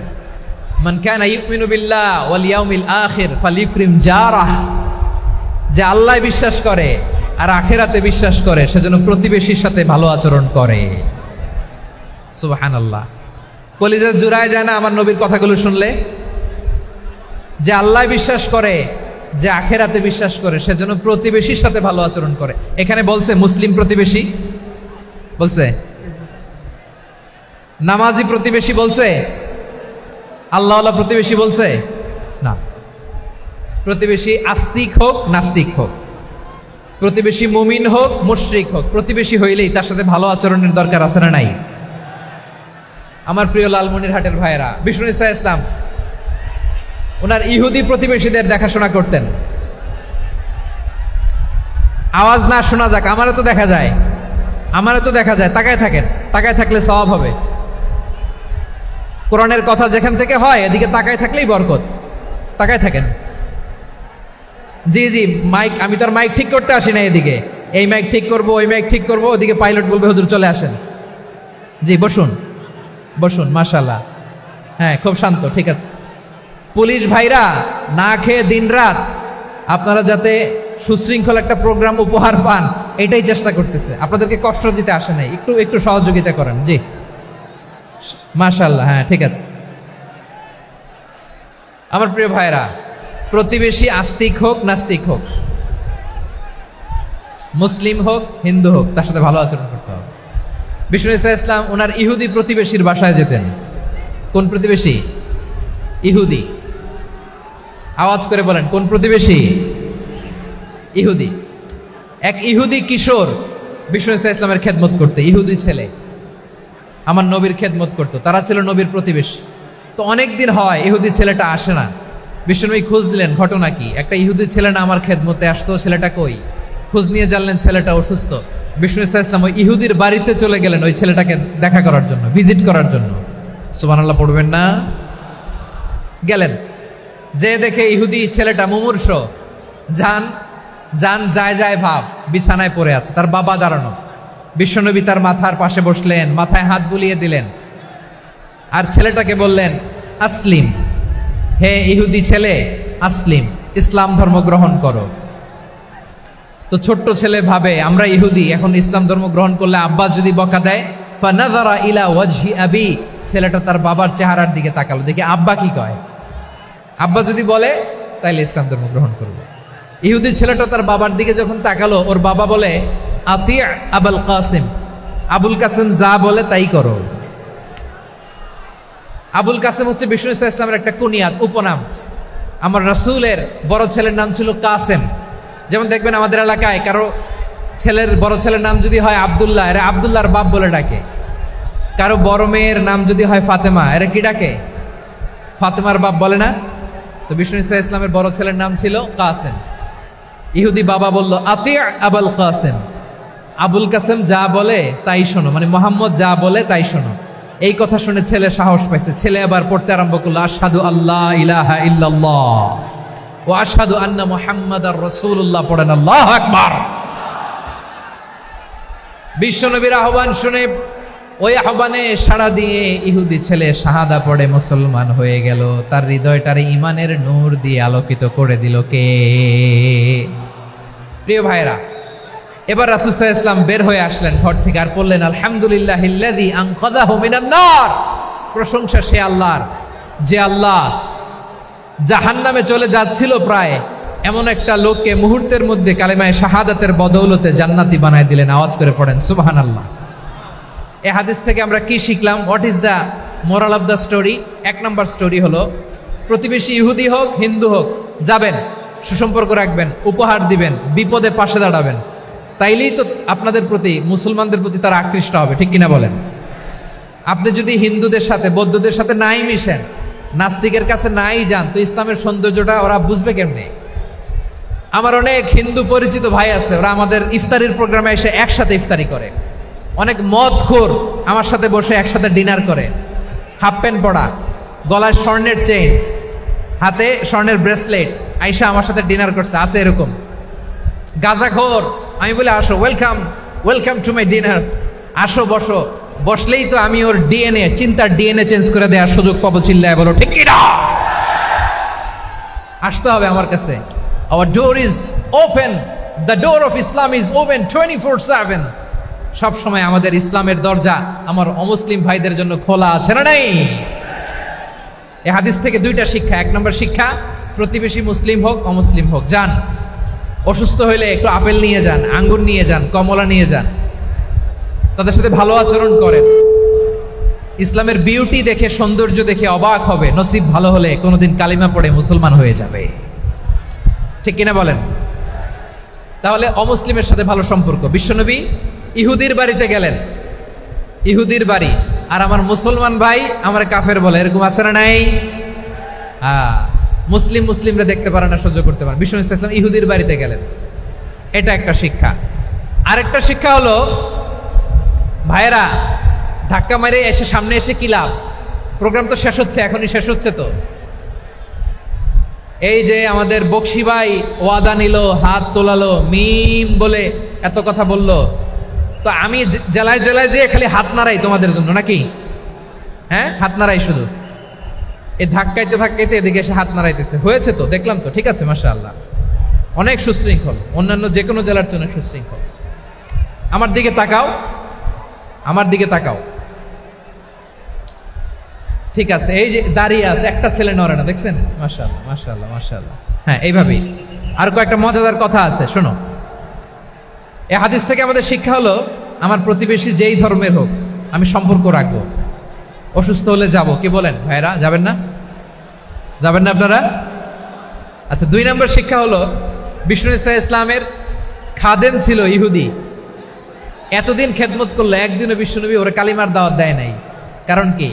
মান কানা ইউমিনু বিল্লাহ ওয়াল ইয়াউমিল আখির ফালিউকরিম জারাহ। যে আল্লাহ বিশ্বাস করে আর আখিরাতে বিশ্বাস করে, সেজন্য প্রতিবেশীর সাথে ভালো আচরণ করে। সুবহানাল্লাহ। কলিজা জুড়ায় যায় না আমার নবীর কথাগুলো শুনলে? যে আল্লাহ বিশ্বাস করে, যে আখিরাতে বিশ্বাস করে, সেজন্য প্রতিবেশীর সাথে ভালো আচরণ করে। এখানে বলছে মুসলিম প্রতিবেশী, বলছে নামাজি প্রতিবেশী বলছে? আল্লাহওয়ালা প্রতিবেশী বলছে? না। প্রতিবেশী আস্তিক হোক নাস্তিক হোক, প্রতিবেশী মুমিন হোক মুশরিক হোক, প্রতিবেশী হইলেই তার সাথে ভালো আচরণের দরকার আছে না নাই? আমার প্রিয় লালমনিরহাটের ভাইয়েরা, বিষ্ণু ইসা ইসলাম ওনার ইহুদি প্রতিবেশীদের দেখাশোনা করতেন। আওয়াজ না শোনা যাক, আমারও তো দেখা যায়, আমারও তো দেখা যায়। তাকায় থাকেন, তাকায় থাকলে সওয়াব হবে। কোরআনের কথা যেখান থেকে হয় এদিকে তাকায় থাকলেই বরকত। তাকায় থাকেন। জি জি, মাইক, আমি তো আর মাইক ঠিক করতে আসি না এদিকে, এই মাইক ঠিক করব ওই মাইক ঠিক করব, ওদিকে পাইলট বলবে হুজুর চলে আসেন। জি বসুন বসুন, মাশাআল্লাহ। হ্যাঁ খুব শান্ত, ঠিক আছে। পুলিশ ভাইরা না খেয়ে দিনরাত আপনারা যাতে সুশৃঙ্খল একটা প্রোগ্রাম উপহার পান এটাই চেষ্টা করতেছে, আপনাদেরকে কষ্ট দিতে আসে নাই, একটু একটু সহযোগিতা করেন। জি মাশাআল্লাহ, হ্যাঁ ঠিক আছে। আমার প্রিয় ভাইরা, প্রতিবেশী আস্তিক হোক নাস্তিক হোক, মুসলিম হোক হিন্দু হোক, তার সাথে ভালো আচরণ করতে হবে। বিষ্ণু ইসা ইসলাম ওনার ইহুদি প্রতিবেশীর বাসায় যেতেন। কোন প্রতিবেশী? ইহুদি। আওয়াজ করে বলেন, কোন প্রতিবেশী? ইহুদি। এক ইহুদি কিশোর বিষ্ণু ইসা ইসলামের খেদমত করতে, ইহুদি ছেলে আমার নবীর খেদমত করতো, তারা ছিল নবীর প্রতিবেশী। তো অনেক দিন হয় ইহুদি ছেলেটা আসে না। বিশ্বনবী খোঁজ দিলেন, ঘটনা কি? একটা ইহুদি ছেলে না আমার খেদমতে আসতো, ছেলেটা কই? খোঁজ নিয়ে জানলেন ছেলেটা অসুস্থ। বিষ্ণু ইসা ইসলাম ওই ইহুদির বাড়িতে চলে গেলেন ওই ছেলেটাকে দেখা করার জন্য, ভিজিট করার জন্য। সুবহানাল্লাহ পড়বেন না? গেলেন, যে দেখে ইহুদি ছেলেটা মুমূর্ষ, যান যান যায় যায় ভাব, বিছানায় পড়ে আছে, তার বাবা দাঁড়ানো। বিশ্বনবী তার মাথার পাশে বসলেন, মাথায় হাত বুলিয়ে দিলেন, আর ছেলেটাকে বললেন আসলিম, হে ইহুদি ছেলে আসলিম, ইসলাম ধর্ম গ্রহণ করো। তো ছোট্ট ছেলে ভাবে আমরা ইহুদি, এখন ইসলাম ধর্ম গ্রহণ করলে আব্বা যদি বকা দেয়, ফানাযারা ইলা ওয়াজহি আবি, ছেলেটা তার বাবার চেহারার দিকে তাকালো, দেখে আব্বা কি কয়। আব্বা যদি বলে তাইলে ইসলাম ধর্ম গ্রহণ করবে। ইহুদি ছেলেটা তার বাবার দিকে যখন তাকালো, ওর বাবা বলে আতি আবুল কাসিম, আবুল কাসিম যা বলে তাই করো। আবুল কাসিম হচ্ছে বিষ্ণু ইসা ইসলামের একটা কুনিয়াত, উপনাম। আমার রাসূলের বড় ছেলের নাম ছিল কাসেম। যেমন দেখবেন আমাদের এলাকায় কারো ছেলের বড় ছেলের নাম যদি হয় আব্দুল্লাহ, এরা আব্দুল্লাহর বাপ বলে ডাকে। কারো বড় মেয়ের নাম যদি হয় ফাতেমা, এরা কি ডাকে? ফাতেমার বাপ বলে না? তো বিষ্ণু ইসা ইসলামের বড় ছেলের নাম ছিল কাসেম। ইহুদি বাবা বলল আতি আবুল কাসেম, আবুল কাসেম যা বলে তাই শোনো, মানে মোহাম্মদ যা বলে তাই শোনো। এই কথা শুনে ছেলে সাহস পাইছে, ছেলে আবার পড়তে আরম্ভ করলো আশহাদু আল্লাহ ইলাহা ইল্লাল্লাহ ওয়া আশহাদু আন্না মুহাম্মাদার রাসূলুল্লাহ, পড়েন আল্লাহু আকবার। বিশ্বনবীর আহ্বান শুনে ওই আহ্বানে সাড়া দিয়ে ইহুদি ছেলে শাহাদা পড়ে মুসলমান হয়ে গেল। তার হৃদয়টারে ইমানের নূর দিয়ে আলোকিত করে দিল কে? প্রিয় ভাইরা, এবার রাসূল সাল্লাল্লাহু আলাইহি ওয়াসাল্লাম বের হয়ে আসলেন ঘর থেকে, আর বললেন আলহামদুলিল্লাহিল্লাযী আনকাযাহু মিনান নার, প্রশংসা সে আল্লাহর যে আল্লাহ জাহান্নামে চলে যাচ্ছিল প্রায় এমন একটা লোককে মুহূর্তের মধ্যে কালেমায়ে শাহাদাতের বদৌলতে জান্নাতি বানায় দিলেন। আওয়াজ করে পড়েন সুবহানাল্লাহ। এই হাদিস থেকে আমরা কি শিখলাম? What is the moral of the story? এক নম্বর স্টোরি হলো, প্রতিবেশী ইহুদি হোক হিন্দু হোক, যাবেন, সুসম্পর্ক রাখবেন, উপহার দিবেন, বিপদে পাশে দাঁড়াবেন, তাইলেই তো আপনাদের প্রতি, মুসলমানদের প্রতি তারা আকৃষ্ট হবে, ঠিক কিনা বলেন? আপনি যদি হিন্দুদের সাথে বৌদ্ধদের সাথে নাই মিশেন, নাস্তিকের কাছে নাই যান, তো ইসলামের সৌন্দর্যটা ওরা বুঝবে কেমনে? আমার অনেক হিন্দু পরিচিত ভাই আছে, ওরা আমাদের ইফতারির প্রোগ্রামে এসে একসাথে ইফতারি করে। অনেক মদখোর আমার সাথে বসে একসাথে ডিনার করে, হাফ প্যান্ট পরা, গলায় স্বর্ণের চেইন, হাতে স্বর্ণের ব্রেসলেট, আইসা আমার সাথে ডিনার করছে, আছে এরকম। গাঁজাখোর, আমি বলি আসো, welcome welcome to my dinner, আসো বসো। বসলেই তো আমি ওর ডিএনএ, চিন্তার ডিএনএ চেঞ্জ করে দেওয়ার সুযোগ পাবো। চিল্লায় বলো ঠিক কি না? আসতে হবে আমার কাছে। Hour door is open, the door of Islam is open 24/7। সব সময় আমাদের ইসলামের দরজা আমার অমুসলিম ভাইদের জন্য খোলা আছে না নাই? এই হাদিস থেকে দুইটা শিক্ষা। এক নম্বর শিক্ষা, প্রতিবেশী মুসলিম হোক অমুসলিম হোক, যান, অসুস্থ হইলে একটু আপেল নিয়ে যান, আঙ্গুর নিয়ে যান, কমলা নিয়ে যান, তাদের সাথে ভালো আচরণ করেন। ইসলামের বিউটি দেখে, সৌন্দর্য দেখে অবাক হবে, নসিব ভালো হলে কোনোদিন কালিমা পড়ে মুসলমান হয়ে যাবে। ঠিক কিনা বলেন? তাহলে অমুসলিমের সাথে ভালো সম্পর্ক। বিশ্বনবী ইহুদির বাড়িতে গেলেন, ইহুদির বাড়ি, আর আমার মুসলমান ভাই আমার কাফের বলে, এরকম আছে না নাই? হ্যাঁ, মুসলিমরা দেখতে পারে না, সহ্য করতে পারে। বিশ্বনবী সাল্লাল্লাহু আলাইহি ওয়াসাল্লাম ইহুদির বাড়িতে গেলেন, এটা একটা শিক্ষা। আরেকটা শিক্ষা হলো, ভাইরা ধাক্কা মারে এসে সামনে এসে কি লাভ? প্রোগ্রাম তো শেষ হচ্ছে, এখনই শেষ হচ্ছে। তো এই যে আমাদের বকশি ভাই ওয়াদা নিল, হাত তোলালো, মিম বলে এত কথা বলল, তো আমি জেলায় জেলায় যেয়ে খালি হাত নাড়াই তোমাদের জন্য নাকি? হ্যাঁ, হাত নাড়াই শুধু। এই ধাক্কাইতে ধাক্কাইতে এদিকে এসে হাত নাড়াইতেছে, হয়েছে তো, দেখলাম তো, ঠিক আছে, মাশাআল্লাহ, অনেক সুশৃঙ্খল, অন্যান্য যে কোনো জেলার জন্য সুশৃঙ্খল। আমার দিকে তাকাও, আমার দিকে তাকাও, ঠিক আছে। এই যে দাঁড়িয়ে আছে, একটা ছেলে নড়ে না, দেখছেন? মাশাআল্লাহ, মাশাআল্লাহ, মাশাআল্লাহ। হ্যাঁ, এইভাবেই। আর কয়েকটা মজাদার কথা আছে, শোনো। এই হাদিস থেকে আমাদের শিক্ষা হলো, আমার প্রতিবেশী যেই ধর্মের হোক আমি সম্পর্ক রাখবো। অসুস্থ হলে যাব, কি বলেন ভাইরা? যাবেন না? যাবেন না আপনারা? আচ্ছা, 2 নম্বর শিক্ষা হলো, বিষ্ণু ইসা ইসলামের খাদেম ছিল ইহুদি, এতদিন খেদমত করলো, একদিনও বিশ্বনবী ওরা কালিমার দাওয়াত দেয় নাই। কারণ কি?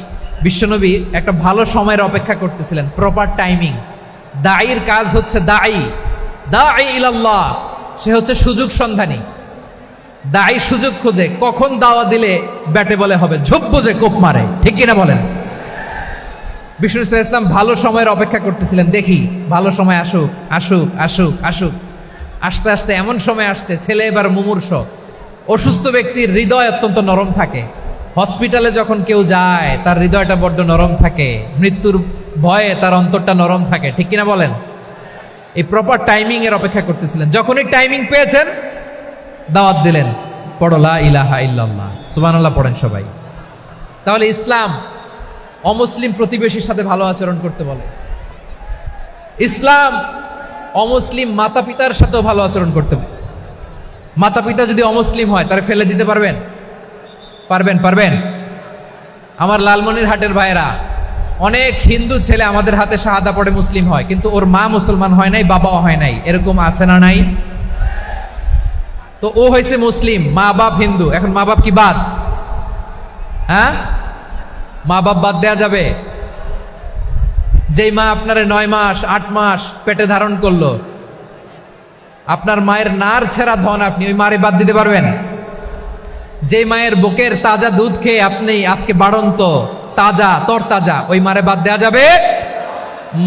বিশ্বনবী একটা ভালো সময়ের অপেক্ষা করতেছিলেন, প্রপার টাইমিং। দায়ীর কাজ হচ্ছে দাঈ ইলাল্লাহ, সে হচ্ছে সুযোগ সন্ধানী। দায়ী সুযোগ খোঁজে, কখন দাওয়া দিলে ব্যাটে বলে হবে, ঝোপ বোঝে কোপ মারে, ঠিক কিনা বলেন? বিষ্ণু ইসলাম ভালো সময়ের অপেক্ষা করতেছিলেন, দেখি ভালো সময় আসুক আসুক আসুক আসুক। আস্তে আস্তে এমন সময় আসছে, ছেলে এবার মুমূর্ষ। অসুস্থ ব্যক্তির হৃদয় অত্যন্ত নরম থাকে। হসপিটালে যখন কেউ যায় তার হৃদয়টা বড্ড নরম থাকে, মৃত্যুর ভয়ে তার অন্তরটা নরম থাকে, ঠিক কিনা বলেন? এই প্রপার টাইমিং এর অপেক্ষা করতেছিলেন। যখনই টাইমিং পেয়েছেন, দাওয়াত দিলেন, পড়ো লা ইলাহা ইল্লাল্লাহ, সুবহানাল্লাহ পড়েন সবাই। তাহলে ইসলাম অমুসলিম প্রতিবেশীর সাথে ভালো আচরণ করতে বলে। ইসলাম অমুসলিম মাতা পিতার সাথেও ভালো আচরণ করতে বলে। মাতা পিতা যদি অমুসলিম হয়, তারা ফেলে দিতে পারবেন? পারবেন? আমার লালমনিরহাটের ভাইরা, অনেক হিন্দু ছেলে আমাদের হাতে শাহাদা পড়ে মুসলিম হয়, কিন্তু ওর মা মুসলমান হয় নাই, বাবাও হয় নাই, এরকম আছে না নাই? তো ও হয়েছে মুসলিম, মা বাপ হিন্দু, এখন মা বাপ কি বাদ? হ্যাঁ, মা বাপ বাদ দেয়া যাবে? যেই মা আপনার 9 মাস 8 মাস পেটে ধারণ করলো, আপনার মায়ের নার ছেঁড়া ধন, আপনি ওই মারে বাদ দিতে পারবেন? যে মায়ের বুকের তাজা দুধ খেয়ে আপনি আজকে বাড়ন্ত তাজা তরতাজা, ওই মারে বাদ দেয়া যাবে?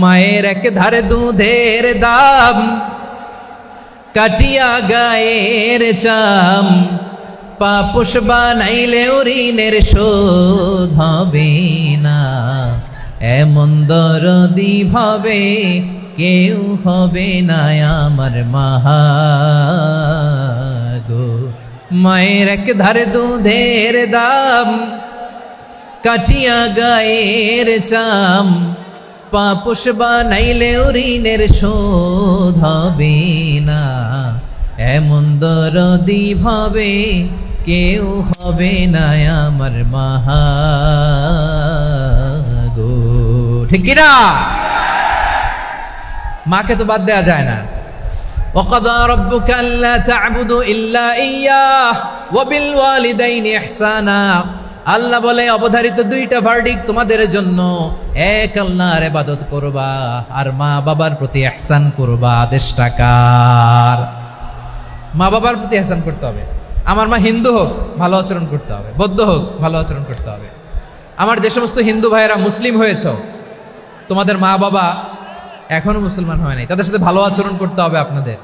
মায়ের এক ধারে দুধের দাম, কাটিয়া গায়ের চাম, পাপোশ বানাইলেও ঋণের শোধ হবে না, এমন দরদি ভাবে কেউ হবে না আমার মাহা গো। মায়ের এক ধারে দুধের দাম, কাটিয়া গায়ের চাম, পাপোশ বানাইলেও ঋণের শোধ হবে না, এমন দরদি ভাবে কেউ হবে না আমার মাহা গো, ঠিক কিনা? মাকে তো বাদ দেয়া যায় না। وَقَضَى رَبُّكَ أَلَّا تَعْبُدُوا إِلَّا إِيَّاهُ وَبِالْوَالِدَيْنِ إِحْسَانًا। আল্লাহ বলে, অবধারিত 2টা ভার্ডিক্ট তোমাদের জন্য, এক আল্লাহর ইবাদত করবা আর মা বাবার প্রতি ইহসান করবা। আদেশটা কার? মা বাবার প্রতি ইহসান করতে হবে। আমার মা হিন্দু হোক, ভালো আচরণ করতে হবে, বৌদ্ধ হোক, ভালো আচরণ করতে হবে। আমার যে সমস্ত হিন্দু ভাইয়েরা মুসলিম হয়েছ, তোমাদের মা বাবা এখনো মুসলমান হয় নাই, তাদের সাথে ভালো আচরণ করতে হবে। আপনাদের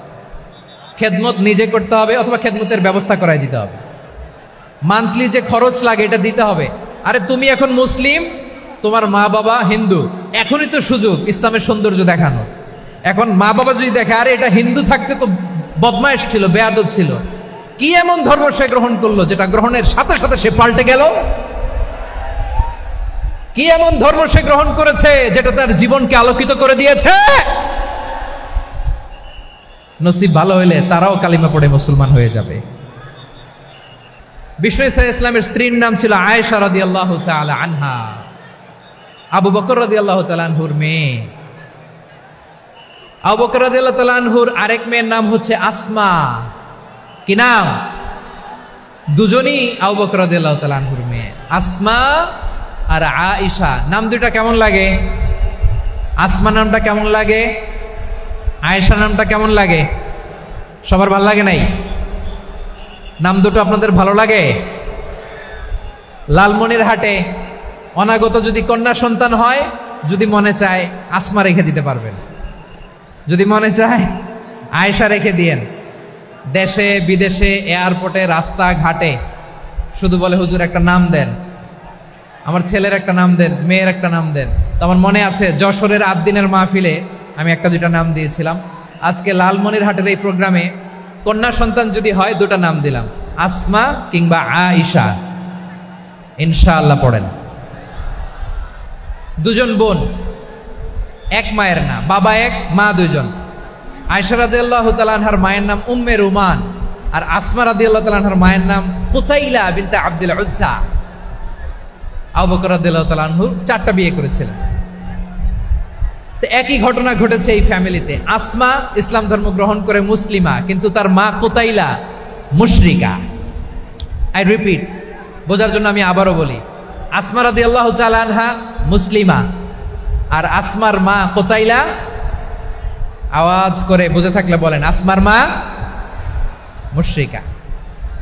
খেদমত নিজে করতে হবে, অথবা খেদমতের ব্যবস্থা করাই দিতে হবে। মান্থলি যে খরচ লাগে এটা দিতে হবে। আরে তুমি এখন মুসলিম, তোমার মা বাবা হিন্দু, এখনই তো সুযোগ ইসলামের সৌন্দর্য দেখানো। এখন মা বাবা যদি দেখে, আরে এটা হিন্দু থাকতে তো বদমাইশ ছিল, বেয়াদব ছিল, কি এমন ধর্ম সে গ্রহণ করলো যেটা গ্রহণের সাথে সাথে সে পাল্টে গেল? কি এমন ধর্ম সে গ্রহণ করেছে যেটা তার জীবনকে আলোকিত করে দিয়েছে? নসিব ভালো হইলে তারাও কালিমা পড়ে মুসলমান হয়ে যাবে। বিষ্ণু ইসলামের স্ত্রীর নাম ছিল আয়েশা রাদিয়াল্লাহু তাআলা আনহা, আবু বকর রাদিয়াল্লাহু তাআলা আনহুর মেয়ে। আবু বকর রাদিয়াল্লাহু তাআলা আনহুর আরেক মেয়ের নাম হচ্ছে আসমা। কি নাম? দুজনই আবু বকর রাদিয়াল্লাহু তাআলা আনহুর মেয়ে, আসমা আর আয়েশা। নাম দুইটা কেমন লাগে? আসমা নামটা কেমন লাগে? আয়েশা নামটা কেমন লাগে? সবার ভালো লাগে নাই? নাম দুটো আপনাদের ভালো লাগে? লালমনিরহাটে অনাগত যদি কন্যা সন্তান হয়, যদি মনে চায় আসমা রেখে দিতে পারবেন, যদি মনে চায় আয়েশা রেখে দিয়েন। দেশে বিদেশে এয়ারপোর্টে রাস্তাঘাটে শুধু বলে হুজুর একটা নাম দেন, আমার ছেলের একটা নাম দেন, মেয়ের একটা নাম দেন। তো আমার মনে আছে যশোরের আদ্দিনের মাহফিলে আমি একটা দুইটা নাম দিয়েছিলাম। আজকে লালমনিরহাটের এই প্রোগ্রামে কন্যা সন্তান যদি হয় দুটা নাম দিলাম, আসমা কিংবা আয়েশা। ইনশাআল্লাহ পড়েন। দুজন বোন, এক মায়ের না, বাবা এক মা দুইজন। আয়েশা রাদিয়াল্লাহু তাআলা আনহার মায়ের নাম উম্মে রুমান, আর আসমা রাদিয়াল্লাহু তাআলা আনহার মায়ের নাম কুতাইলা বিনতে আব্দুল উজ্জা। আবু বকর রাদিয়াল্লাহু তাআলা আনহু 4টা বিয়ে করেছিলেন। তো একই ঘটনা ঘটেছে এই ফ্যামিলিতে। আসমা ইসলাম ধর্ম গ্রহণ করে মুসলিমা, কিন্তু তার মা কুতাইলা মুশরিকা। আই রিপিট, বোঝার জন্য আমি আবারও বলি, আসমা রাদিয়াল্লাহু তাআলা আনহা মুসলিমা, আর আসমার মা কুতাইলা, আওয়াজ করে বুঝে থাকলে বলেন, আসমার মা মুশরিকা।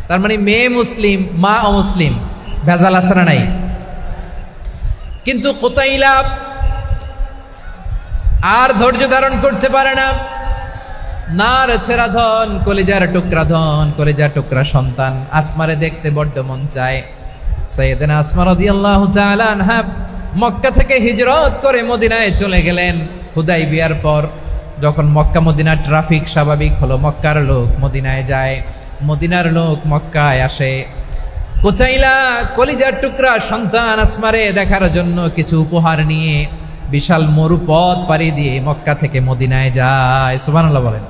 তার মানে মেয়ে মুসলিম, মা অমুসলিম। ভেজাল আছে না নাই? কিন্তু কুতাইলা আর ধৈর্য ধারণ করতে পারে না। নার ছেড়া ধন, কলিজার টুকরা ধন, কলিজার টুকরা সন্তান আসমারে দেখতে বড্ড মন চায়। সাইয়েদনা আসমা রাদিয়াল্লাহু তাআলা আনহা মক্কা থেকে হিজরত করে মদিনায় চলে গেলেন হুদাইবিয়ার পর। যখন মক্কা মদিনার ট্রাফিক স্বাভাবিক হলো, মক্কার লোক মদিনায় যায়, মদিনার লোক মক্কায় আসে। কুতাইলা কলিজার টুকরা সন্তান আসমারে দেখার জন্য কিছু উপহার নিয়ে বিশাল মরুপথ পাড়ি দিয়ে মক্কা থেকে মদিনায় যায়। সুবহানাল্লাহ বলেন।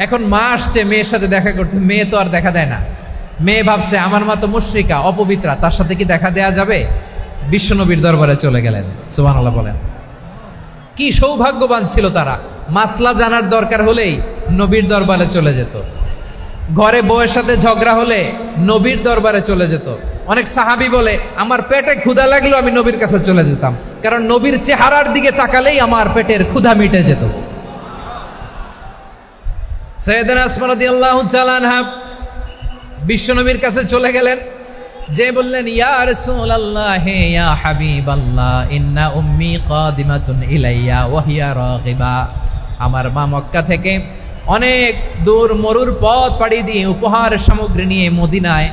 এখন মা আসছে মেয়ের সাথে দেখা করতে, মেয়ে তো আর দেখা দেয় না। মেয়ে ভাবছে আমার মা তো মুশরিকা, অপবিত্রা, তার সাথে কি দেখা দেয়া যাবে? বিশ্বনবীর দরবারে চলে গেলেন। সুবহানাল্লাহ বলেন। কি সৌভাগ্যবান ছিল তারা, মাসলা জানার দরকার হলেই নবীর দরবারে চলে যেত। ঘরে বউয়ের সাথে ঝগড়া হলে নবীর দরবারে চলে যেত। অনেক সাহাবী বলে আমার পেটে ক্ষুধা লাগলো আমি নবীর কাছে চলে যেতাম, কারণ নবীর চেহারার দিকে তাকালেই আমার পেটের ক্ষুধা মিটে যেত। সাইয়েদনা আসমা রাদিয়াল্লাহু তাআলা আনহা বিশ্বনবীর কাছে চলে গেলেন, যে বললেন ইয়া রাসূলুল্লাহ ইয়া হাবিবাল্লাহ ইন্না উম্মি কাদিমাতুন ইলাইয়া ওয়া হিয়া রাগিবা। আমার মা মক্কা থেকে অনেক দূর মরুর পথ পাড়ি দিয়ে উপহার সামগ্রী নিয়ে মদিনায়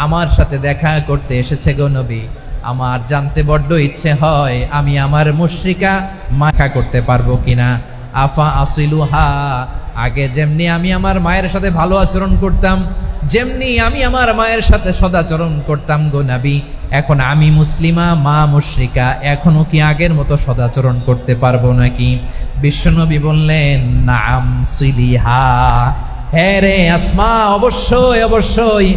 আমার সাথে দেখা করতে এসেছে গো নবী। আমার জানতে বড্ড ইচ্ছে হয় আমি আমার মুশরিকা মাখা করতে পারবো কিনা। আফা আসিলুহা, আগে যেমনি আমি আমার মায়ের সাথে ভালো আচরণ করতাম, যেমনি আমি আমার মায়ের সাথে সদাচরণ করতাম গো নবী, এখন আমি মুসলিমা, মা মুশরিকা, এখনো কি আগের মতো সদাচরণ করতে পারবো নাকি? বিশ্বনবী বললেন নাম সিলিহা, হ্যাঁ রে আসমা, অবশ্যই অবশ্যই,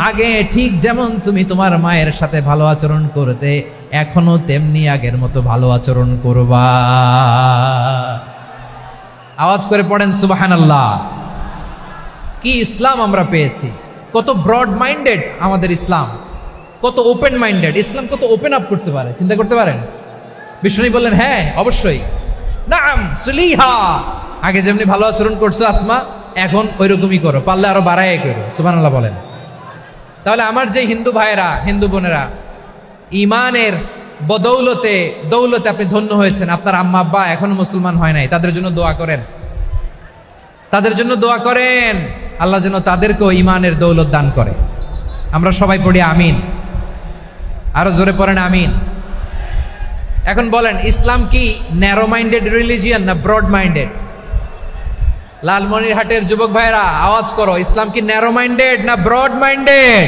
আগে ঠিক যেমন তুমি তোমার মায়ের সাথে ভালো আচরণ করতে, এখনো তেমনি আগের মতো ভালো আচরণ করবা। আওয়াজ করে পড়েন সুবহানাল্লাহ। কি ইসলাম আমরা পেয়েছি! কত ব্রড মাইন্ডেড আমাদের ইসলাম, কত ওপেন মাইন্ডেড ইসলাম, কত ওপেন আপ করতে পারে, চিন্তা করতে পারেন। বিষ্ণু বললেন হ্যাঁ অবশ্যই, নাম সুলিহা, আগে যেমনি ভালো আচরণ করছো আসমা, এখন ওই রকমই করো, পারলে আরো বাড়াই করো। সুবহানাল্লাহ বলেন। তাহলে আমার যে হিন্দু ভাইয়েরা, হিন্দু বোনেরা ইমানের বদৌলতে দৌলতে আপনি ধন্য হয়েছেন, আপনার আম্মা আব্বা এখনো মুসলমান হয় নাই, তাদের জন্য দোয়া করেন, তাদের জন্য দোয়া করেন, আল্লাহ যেন তাদেরকেও ইমানের দৌলত দান করে। আমরা সবাই পড়ি আমিন, আরো জোরে পড়েন আমিন। এখন বলেন ইসলাম কি ন্যারো মাইন্ডেড রিলিজিয়ান না ব্রড মাইন্ডেড? লালমনিরহাটের যুবক ভাইরা আওয়াজ করো, ইসলাম কি ন্যারো মাইন্ডেড না ব্রড মাইন্ডেড?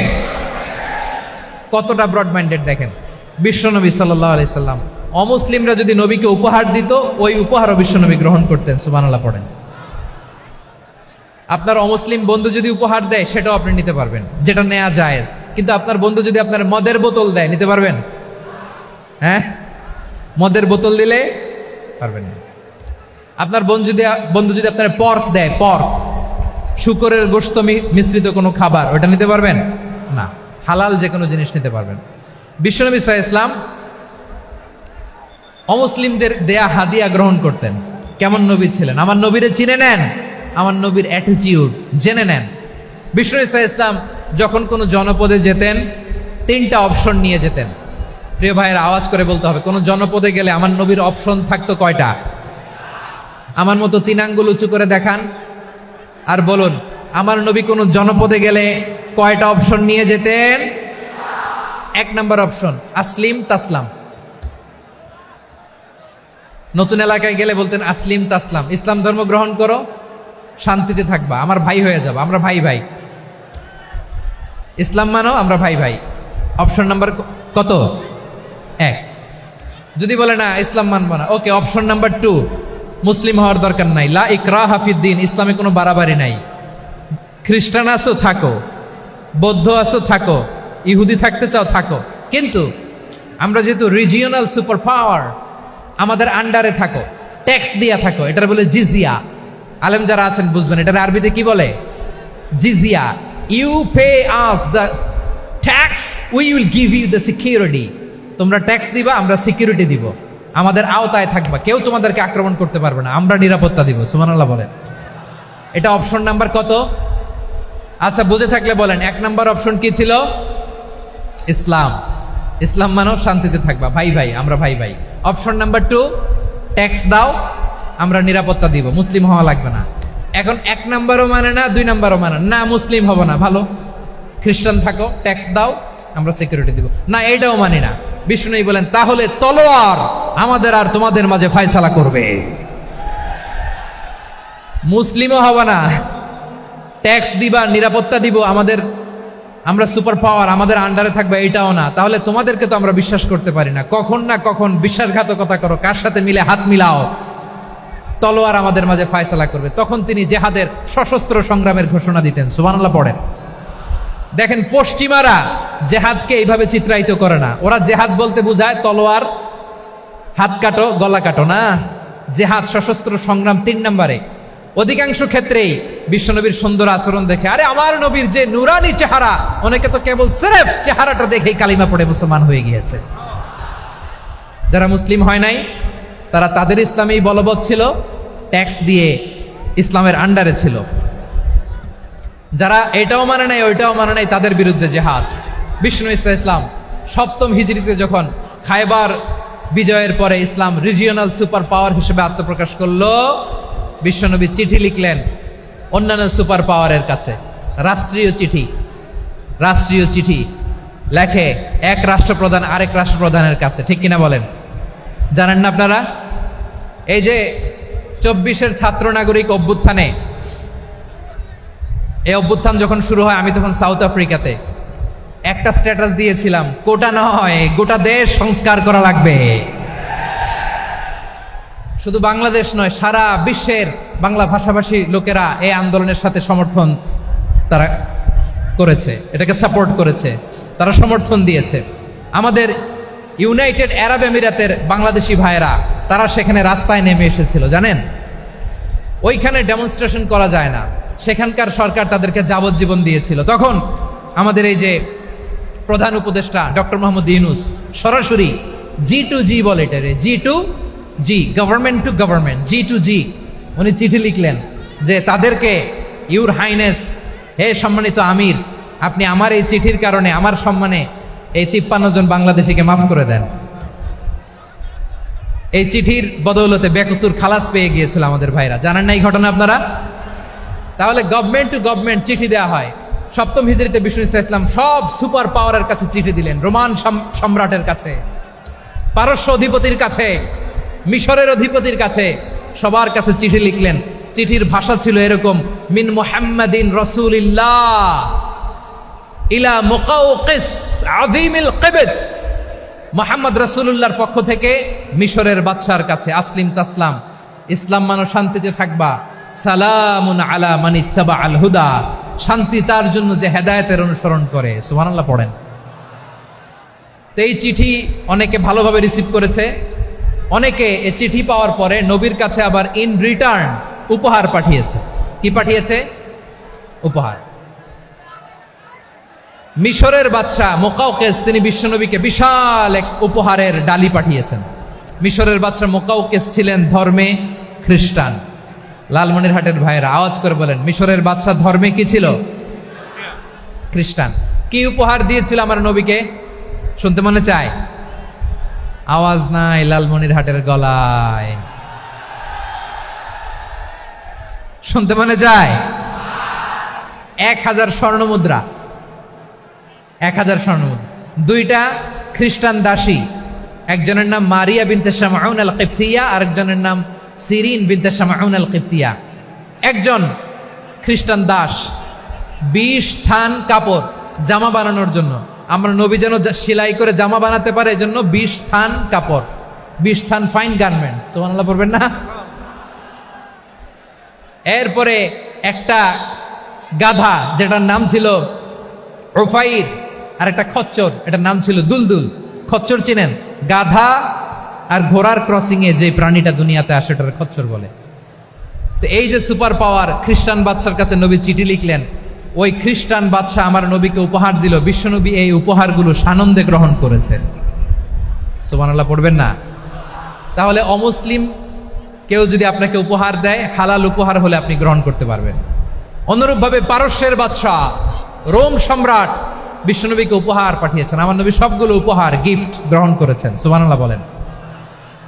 কতটা ব্রড মাইন্ডেড দেখেন। বিশ্বনবী সাল্লাল্লাহু আলাইহি সাল্লাম অমুসলিমরা যদি নবীকে উপহার দিত, ওই উপহারও বিশ্বনবী গ্রহণ করতেন। সুবহানাল্লাহ পড়েন। আপনার অমুসলিম বন্ধু যদি উপহার দেয় সেটাও আপনি নিতে পারবেন, যেটা নেওয়া জায়েজ। কিন্তু আপনার বন্ধু যদি আপনার মদের বোতল দেয়, নিতে পারবেন? হ্যাঁ, মদের বোতল দিলে পারবেন না। আপনার বন্ধু যদি আপনার পর্ক দেয়, পর্ক, শুকরের গোশত মিশ্রিত কোনো খাবার, ওটা নিতে পারবেন না। হালাল যে কোনো জিনিস নিতে পারবেন। বিশ্বনবী সাল্লাল্লাহু আলাইহি ওয়াসাল্লাম অমুসলিমদের দেয়া হাদিয়া গ্রহণ করতেন। কেমন নবী ছিলেন? আমার নবীরে চিনে নেন, আমার নবীর অ্যাটিটিউড জেনে নেন। বিশ্বনবী সাল্লাল্লাহু আলাইহি ওয়াসাল্লাম যখন কোনো জনপদে যেতেন, 3টা অপশন নিয়ে যেতেন। প্রিয় ভাইয়ের, আওয়াজ করে বলতে হবে, কোন জনপদে গেলে আমার নবীর অপশন থাকতো কয়টা? আমার মতো 3 আঙ্গুল উঁচু করে দেখান আর বলুন, আমার নবী কোন জনপদে গেলে কয়টা অপশন নিয়ে যেতেন? 1 নম্বর অপশন, আসলিম তাসলাম। নতুন এলাকায় গেলে বলতেন আসলিম তাসলাম, ইসলাম ধর্ম গ্রহণ করো, শান্তিতে থাকবা, আমার ভাই হয়ে যাবো, আমরা ভাই ভাই। ইসলাম মানো, আমরা ভাই ভাই। অপশন নাম্বার কত? 1। যদি বলে না ইসলাম মানবো না, ওকে, অপশন নাম্বার 2, মুসলিম হওয়ার দরকার নাই, লা ইকরাহা ফিদ্দিন, ইসলামে কোনো বাড়াবাড়ি নাই। খ্রিস্টান আছো থাকো, বৌদ্ধ আছো থাকো, ইহুদি থাকতে চাও থাকো, কিন্তু আমরা যেহেতু রিজিওনাল সুপার পাওয়ার, আমাদের আন্ডারে থাকো, ট্যাক্স দিয়া থাকো, এটার বলে জিজিয়া। আলেম যারা আছেন বুঝবেন, এটার আরবিতে কি বলে? জিজিয়া। You pay us the tax, we will give you the security. তোমরা ট্যাক্স দিবা, আমরা সিকিউরিটি দিব, আমাদের আওতায় থাকবা, কেউ তোমাদেরকে আক্রমণ করতে পারবে না, আমরা নিরাপত্তা দিব। সুবহানাল্লাহ বলেন। এটা অপশন নাম্বার কত? আচ্ছা, বুঝে থাকলে বলেন, 1 নম্বর অপশন কি ছিল? ইসলাম। ইসলাম মানো, শান্তিতে থাকবা, ভাই ভাই, আমরা ভাই ভাই। অপশন নাম্বার 2, ট্যাক্স দাও, আমরা নিরাপত্তা দিব, মুসলিম হওয়া লাগবে না। এখন 1 নম্বরও মানে না, 2 নম্বরও মানে না, মুসলিম হবো না, ভালো, খ্রিস্টান থাকো, ট্যাক্স দাও, আমরা সিকিউরিটি দিব না, এটাও মানি না। বিষ্ণু বলেন, তাহলে তলোয়ার আমাদের আর তোমাদের মাঝে ফয়সালা করবে। মুসলিমও হব না, ট্যাক্স দিবা, নিরাপত্তা দিব, আমরা সুপার পাওয়ার, আমাদের আন্ডারে থাকবে, এটাও না। তাহলে তোমাদেরকে তো আমরা বিশ্বাস করতে পারি না, কখন না কখন বিশ্বাসঘাতকতা করো, কার সাথে মিলে হাত মিলাও, তলোয়ার আমাদের মাঝে ফয়সালা করবে। তখন তিনি জেহাদের সশস্ত্র সংগ্রামের ঘোষণা দিতেন। সুবহানাল্লাহ পড়েন। দেখেন, পশ্চিমারা জেহাদকে এইভাবে চিত্রায়িত করে না। ওরা জেহাদ বলতে বোঝায় তলোয়ার, হাত কাটো, গলা কাটো, না। জেহাদ সশস্ত্র সংগ্রাম 3 নম্বরে। অধিকাংশ ক্ষেত্রেই বিশ্বনবীর সুন্দর আচরণ দেখে, আরে আমার নবীর যে নুরানি চেহারা, অনেকে তো কেবল সিরেফ চেহারাটা দেখেই কালিমা পড়ে মুসলমান হয়ে গিয়েছে। যারা মুসলিম হয় নাই, তারা তাদের ইসলামেই বলবৎ ছিল, ট্যাক্স দিয়ে ইসলামের আন্ডারে ছিল। যারা এটাও মানে নাই, ওইটাও মানে নাই, তাদের বিরুদ্ধে জেহাদ। বিষ্ণু ইসলাম 7ম হিজরিতে যখন খায়বার বিজয়ের পরে ইসলাম রিজিওনাল সুপার পাওয়ার হিসেবে আত্মপ্রকাশ করলো, বিশ্বনবী চিঠি লিখলেন অন্যান্য সুপার পাওয়ারের কাছে, রাষ্ট্রীয় চিঠি লেখে এক রাষ্ট্রপ্রধান আরেক রাষ্ট্রপ্রধানের কাছে। ঠিক কিনা বলেন? জানেন না আপনারা? এই যে 24-এর ছাত্র নাগরিক অভ্যুত্থানে, এই অভ্যুত্থান যখন শুরু হয়, আমি তখন সাউথ আফ্রিকাতে, একটা স্ট্যাটাস দিয়েছিলাম, কোটা নয়, গোটা দেশ সংস্কার করা লাগবে। শুধু বাংলাদেশ নয়, সারা বিশ্বের বাংলা ভাষাভাষী লোকেরা এই আন্দোলনের সাথে সমর্থন তারা করেছে, এটাকে সাপোর্ট করেছে, তারা সমর্থন দিয়েছে। আমাদের ইউনাইটেড আরব আমিরাতের বাংলাদেশি ভাইয়েরা, তারা সেখানে রাস্তায় নেমে এসেছিল, জানেন? ওইখানে ডেমনস্ট্রেশন করা যায় না, সেখানকার সরকার তাদেরকে যাবজ্জীবন দিয়েছিল। তখন আমাদের এই যে প্রধান উপদেষ্টা ডক্টর মোহাম্মদ ইউনূস সরাসরি G2G বলে, এটারে G2G, government to government, G2G, উনি চিঠি লিখলেন যে তাদেরকে, ইউর হাইনেস, হে সম্মানিত আমির, আপনি আমার এই চিঠির কারণে আমার সম্মানে এই 53 জন বাংলাদেশিকে মাফ করে দেন। এই চিঠির বদৌলতে বেকসুর খালাস পেয়ে গিয়েছিল আমাদের ভাইরা। জানেন না এই ঘটনা আপনারা? তাহলে গভর্নমেন্ট টু গভর্নমেন্ট চিঠি দেওয়া হয়। 7ম হিজরিতে বিষ্ণু ইসলাম সব সুপার পাওয়ারের কাছে চিঠি দিলেন, রোমান সম্রাটের কাছে, পারস্য অধিপতির কাছে, মিশরের অধিপতির কাছে, সবার কাছে চিঠি লিখলেন। চিঠির ভাষা ছিল এরকম, মিন মুহাম্মাদিন রাসূলিল্লাহ ইলা মুকাওকিস আযীমিল কিবত, মুহাম্মদ রাসূলুল্লাহর পক্ষ থেকে মিশরের বাদশার কাছে, আসলিম তাসলাম, ইসলাম মানো, শান্তিতে থাকবা, সালামুন আলা মান ইত্তাবা আল হুদা, শান্তি তার জন্য যে হেদায়েতের অনুসরণ করে। সুবহানাল্লাহ পড়েন। তো এই চিঠি অনেকে ভালোভাবে রিসিভ করেছে, অনেকে এই চিঠি পাওয়ার পরে নবীর কাছে আবার ইন রিটার্ন উপহার পাঠিয়েছে। কি পাঠিয়েছে? উপহার। মিশরের বাদশাহ মুকাউকেস তিনি বিশ্বনবীকে বিশাল এক উপহারের ডালি পাঠিয়েছেন। মিশরের বাদশাহ মুকাউকেস ছিলেন ধর্মে খ্রিস্টান। লালমনিরহাটের ভাইয়েরা আওয়াজ করে বলেন, মিশরের বাদশাহ ধর্মে কি ছিল? খ্রিস্টান। কি উপহার দিয়েছিল আমার নবীকে? শুনতে মনে চায়? আওয়াজ নাই লালমনিরহাটের গলায়। শুনতে মনে যায়? 1000 স্বর্ণ মুদ্রা। 1000 স্বর্ণ মুদ্রা। 2টা খ্রিস্টান দাসী, একজনের নাম মারিয়া বিনতে শামাউন আল কিবতিয়া, আরেকজনের নাম সিরিন বিনতে শামাউন আল কিবতিয়া। একজন খ্রিস্টান দাস 20 থান কাপড় জামা বানানোর জন্য, আমরা নবী যেন সেলাই করে জামা বানাতে পারে এজন্য 20 থান কাপড়, 20 থান ফাইন গার্মেন্ট। সুবহানাল্লাহ পড়বেন না? এরপরে একটা গাধা যেটার নাম ছিল উফাইর, আর একটা খচ্চর, এটার নাম ছিল দুলদুল। খচ্চর চিনেন? গাধা আর ঘোড়ার ক্রসিং এ যে প্রাণীটা দুনিয়াতে আসে এটার খচ্চর বলে। তো এই যে সুপার পাওয়ার, খ্রিস্টান বাদশার কাছে নবী চিঠি লিখলেন, ওই খ্রিস্টান বাদশাহ আমার নবীকে উপহার দিল। বিশ্বনবী এই উপহারগুলো সানন্দে গ্রহণ করেছে। সুবহানাল্লাহ পড়বেন না? তাহলে অমুসলিম কেউ যদি আপনাকে উপহার দেয়, হালাল উপহার হলে আপনি গ্রহণ করতে পারবেন। অনুরূপভাবে পারস্যের বাদশাহ, রোম সম্রাট বিশ্বনবীকে উপহার পাঠিয়েছেন। আমার নবী সবগুলো উপহার, গিফট গ্রহণ করেছেন। সুবহানাল্লাহ বলেন।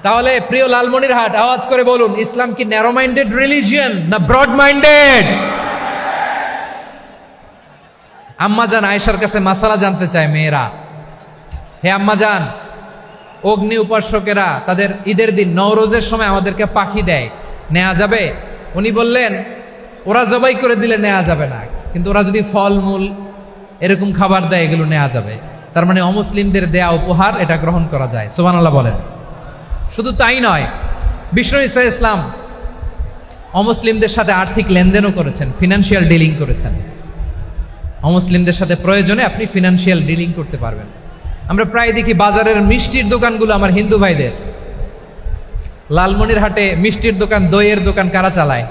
তাহলে প্রিয় লালমনিরহাট, আওয়াজ করে বলুন, ইসলাম কি ন্যারো মাইন্ডেড রিলিজিয়ন না ব্রড মাইন্ডেড? আম্মাজান আয়েশার কাছে মাসালা জানতে চায় মেয়েরা, হে আম্মাজান, অগ্নি উপাসকেরা তাদের ঈদের দিন নওরোজের সময় আমাদেরকে পাখি দেয়, নেওয়া যাবে? উনি বললেন, ওরা জবাই করে দিলে নেওয়া যাবে না, কিন্তু ওরা যদি ফলমূল এরকম খাবার দেয় এগুলো নেওয়া যাবে। তার মানে অমুসলিমদের দেয়া উপহার এটা গ্রহণ করা যায়। সুবহানাল্লাহ বলেন। শুধু তাই নয়, বিষ্ণু ঈসা ইসলাম অমুসলিমদের সাথে আর্থিক লেনদেনও করেছেন, ফিনান্সিয়াল ডিলিং করেছেন। অমুসলিমদের সাথে প্রয়োজনে আপনি ফিনান্সিয়াল ডিলিং করতে পারবেন। আমরা প্রায় দেখি বাজারের মিষ্টির দোকানগুলো আমার হিন্দু ভাইদের। লালমনিরহাটে মিষ্টির দোকান, দইয়ের দোকান কারা চালায়?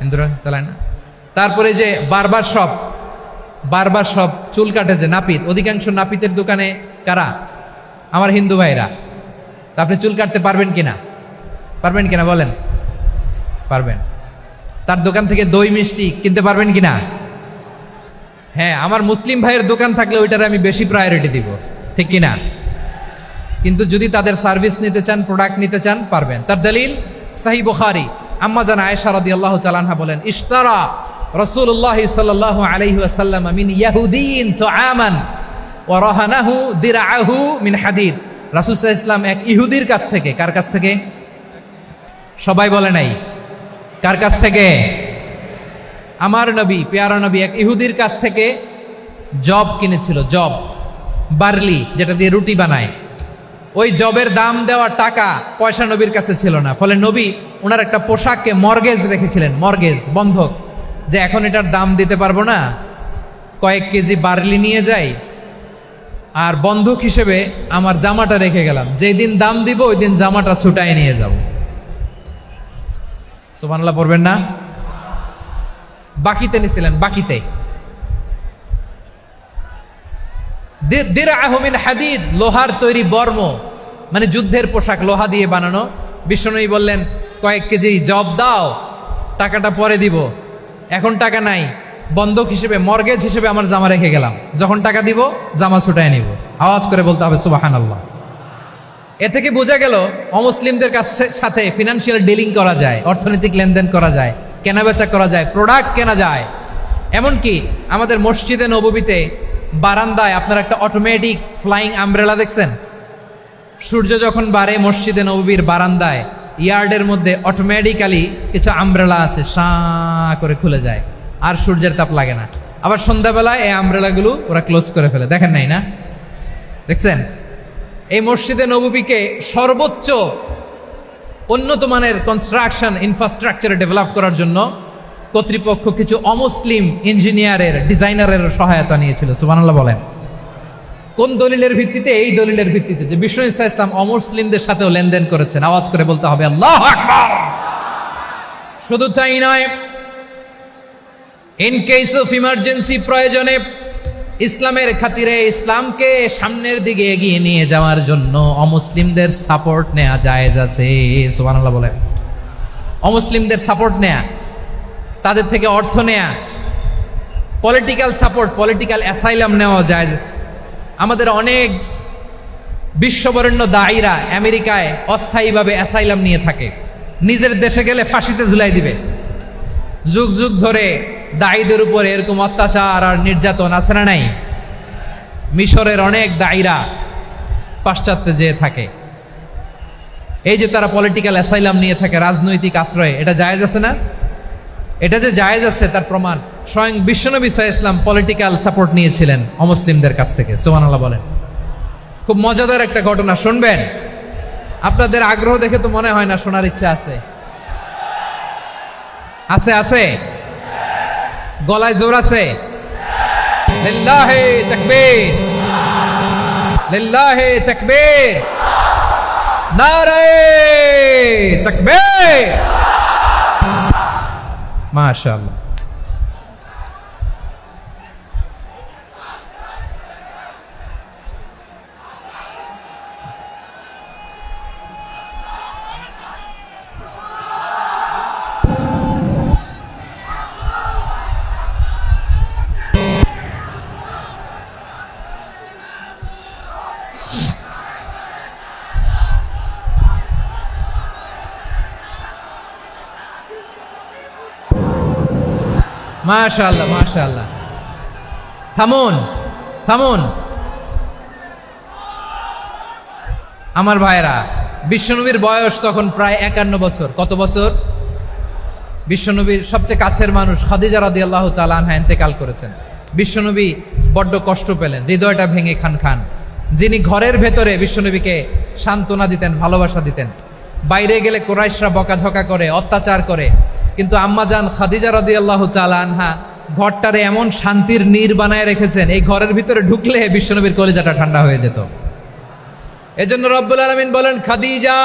হিন্দুরা চালায় না? তারপরে যে বারবার শপ, চুল কাটে যে নাপিত, অধিকাংশ নাপিতের দোকানে কারা? আমার হিন্দু ভাইরা। তা আপনি চুল কাটতে পারবেন কিনা? পারবেন কিনা বলেন? পারবেন। তার দোকান থেকে দই মিষ্টি কিনতে পারবেন কিনা? হ্যাঁ, আমার মুসলিম ভাইয়ের দোকান থাকলে ওইটারে আমি বেশি প্রায়োরিটি দিব, ঠিক কিনা? কিন্তু যদি তাদের সার্ভিস নিতে চান, প্রোডাক্ট নিতে চান, পারবেন। তার দলিল সহিহ বুখারী, আম্মা জান আয়েশা রাদিয়াল্লাহু তাআলা আনহা বলেন, ইশতারা রাসূলুল্লাহ সাল্লাল্লাহু আলাইহি ওয়াসাল্লাম মিন ইয়াহুদিয়িন তুআমান ওয়া রাহানাহু দিরআহু মিন হাদিদ। রাসূল সাল্লাল্লাহু আলাইহি ওয়াসাল্লাম এক ইহুদির কাছ থেকে, কার কাছ থেকে? সবাই বলে নাই কার কাছ থেকে? আমার নবী, পেয়ারা নবী এক ইহুদির কাছ থেকে জব কিনেছিল। জব, বার্লি, যেটা দিয়ে রুটি বানায়। ওই জবের দাম দেওয়া টাকা পয়সা নবীর কাছে ছিল না। ফলে নবী ওনার একটা পোশাককে মর্গেজ রেখেছিলেন, মর্গেজ, বন্ধক, যে এখন এটার দাম দিতে পারবো না, কয়েক কেজি বার্লি নিয়ে যাই আর বন্ধক হিসেবে আমার জামাটা রেখে গেলাম, যেদিন দাম দিব ওই দিন জামাটা ছুটায় নিয়ে যাব। সুবহানাল্লাহ পড়বেন না? বাকিতে নিছিলেন, বাকিতে। দিরআহু মিন হাদিদ, লোহার তৈরি বর্ম, মানে যুদ্ধের পোশাক, লোহা দিয়ে বানানো। বিষ্ণুনবী বললেন, কয়েক কেজি জব দাও, টাকাটা পরে দিব, এখন টাকা নাই, বন্ধক হিসেবে, মর্গেজ হিসেবে আমার জামা রেখে গেলাম, যখন টাকা দিব জামা ছুটায় নিব। আওয়াজ করে বলতে হবে সুবহানাল্লাহ। এ থেকে বোঝা গেল অমুসলিমদের সাথে ফিনান্সিয়াল ডিলিং করা যায়, অর্থনৈতিক লেনদেন করা যায়, কেনাবেচা করা যায়, প্রোডাক্ট কেনা যায়। এমনকি আমাদের মসজিদে নববীতে বারান্দায় আপনারা একটা অটোমেটিক ফ্লাইং আমব্রেলা দেখছেন? সূর্য যখন বাড়ে মসজিদে নববীর বারান্দায় ইয়ার্ডের মধ্যে অটোমেটিক্যালি কিছু আমব্রেলা আছে, সাঁ করে খুলে যায়, আর সূর্যের তাপ লাগে না। আবার সন্ধ্যাবেলায় এই আমব্রেলাগুলো ওরা ক্লোজ করে ফেলে, দেখেন নাই না? দেখছেন? এই মসজিদে নববীকে সর্বোচ্চ উন্নত মানের কনস্ট্রাকশন ইনফ্রাস্ট্রাকচারে ডেভেলপ করার জন্য কর্তৃপক্ষ কিছু অমুসলিম ইঞ্জিনিয়ারের ডিজাইনারের সহায়তা নিয়েছিল। সুবহানাল্লাহ বলেন। কোন দলিলের ভিত্তিতে? এই দলিলের ভিত্তিতে যে বিষ্ণু ঈসা ইসলাম অমুসলিমদের সাথেও লেনদেন করেছেন। আওয়াজ করে বলতে হবে আল্লাহু আকবার। শুধু তাই নয়, ইন কেস অফ ইমার্জেন্সি, প্রয়োজনে ইসলামের খাতিরে ইসলামকে সামনের দিকে এগিয়ে নিয়ে যাওয়ার জন্য অমুসলিমদের সাপোর্ট নেওয়া জায়েজ আছে। সুবহানাল্লাহ বলেন। অমুসলিমদের সাপোর্ট নেয়া, তাদের থেকে অর্থ নেয়া, পলিটিক্যাল সাপোর্ট, পলিটিক্যাল অ্যাসাইলাম নেওয়া জায়েজ আছে। আমাদের অনেক বিশ্ববরেণ্য দায়ীরা আমেরিকায় অস্থায়ীভাবে অ্যাসাইলাম নিয়ে থাকে, নিজের দেশে গেলে ফাঁসিতে ঝুলাই দিবে। যুগ যুগ ধরে দায়ীদের উপরে এরকম অত্যাচার আর নির্যাতন আছে না নাই? মিশরের অনেক দায়ীরা পাশ্চাত্যে যেয়ে থাকে। এই যে তারা পলিটিক্যাল অ্যাসাইলাম নিয়ে থাকে, রাজনৈতিক আশ্রয়, এটা জায়েজ আছে না? এটা যে জায়েজ আছে তার প্রমাণ স্বয়ং বিশ্বনবী সাল্লাল্লাহু আলাইহি ওয়াসাল্লাম পলিটিক্যাল সাপোর্ট নিয়েছিলেন অমুসলিমদের কাছ থেকে। সুবহানাল্লাহ বলেন। খুব মজাদার একটা ঘটনা, শুনবেন? আপনাদের আগ্রহ দেখে তো মনে হয় না শোনার ইচ্ছা আছে। আছে আছে, গলায় জোর আছে। লিল্লাহি তাকবীর, লিল্লাহি তাকবীর, নারায়ে তাকবীর। মাশাআল্লাহ। মাশাআল্লাহ মাশাআল্লাহ। থামুন থামুন আমার ভাইরা। বিশ্বনবীর বয়স তখন প্রায় 51 বছর। কত বছর? বিশ্বনবীর সবচেয়ে কাছের মানুষ খাদিজা রাদিয়াল্লাহু তাআলা আনহা ইন্তেকাল করেছেন। বিশ্বনবী বড্ড কষ্ট পেলেন, হৃদয়টা ভেঙে খান খান। যিনি ঘরের ভেতরে বিশ্বনবীকে সান্ত্বনা দিতেন, ভালোবাসা দিতেন, বাইরে গেলে কুরাইশরা বকাঝকা করে, অত্যাচার করে, কিন্তু আম্মাজান খাদিজা রাদিয়াল্লাহু তাআলা আনহা ঘরটারে এমন শান্তির নীড় বানায় রেখেছেন, এই ঘরের ভিতরে ঢুকলে বিশ্বনবীর কলিজাটা ঠান্ডা হয়ে যেত। এজন্য রব্বুল আলামিন বলেন, খাদিজা,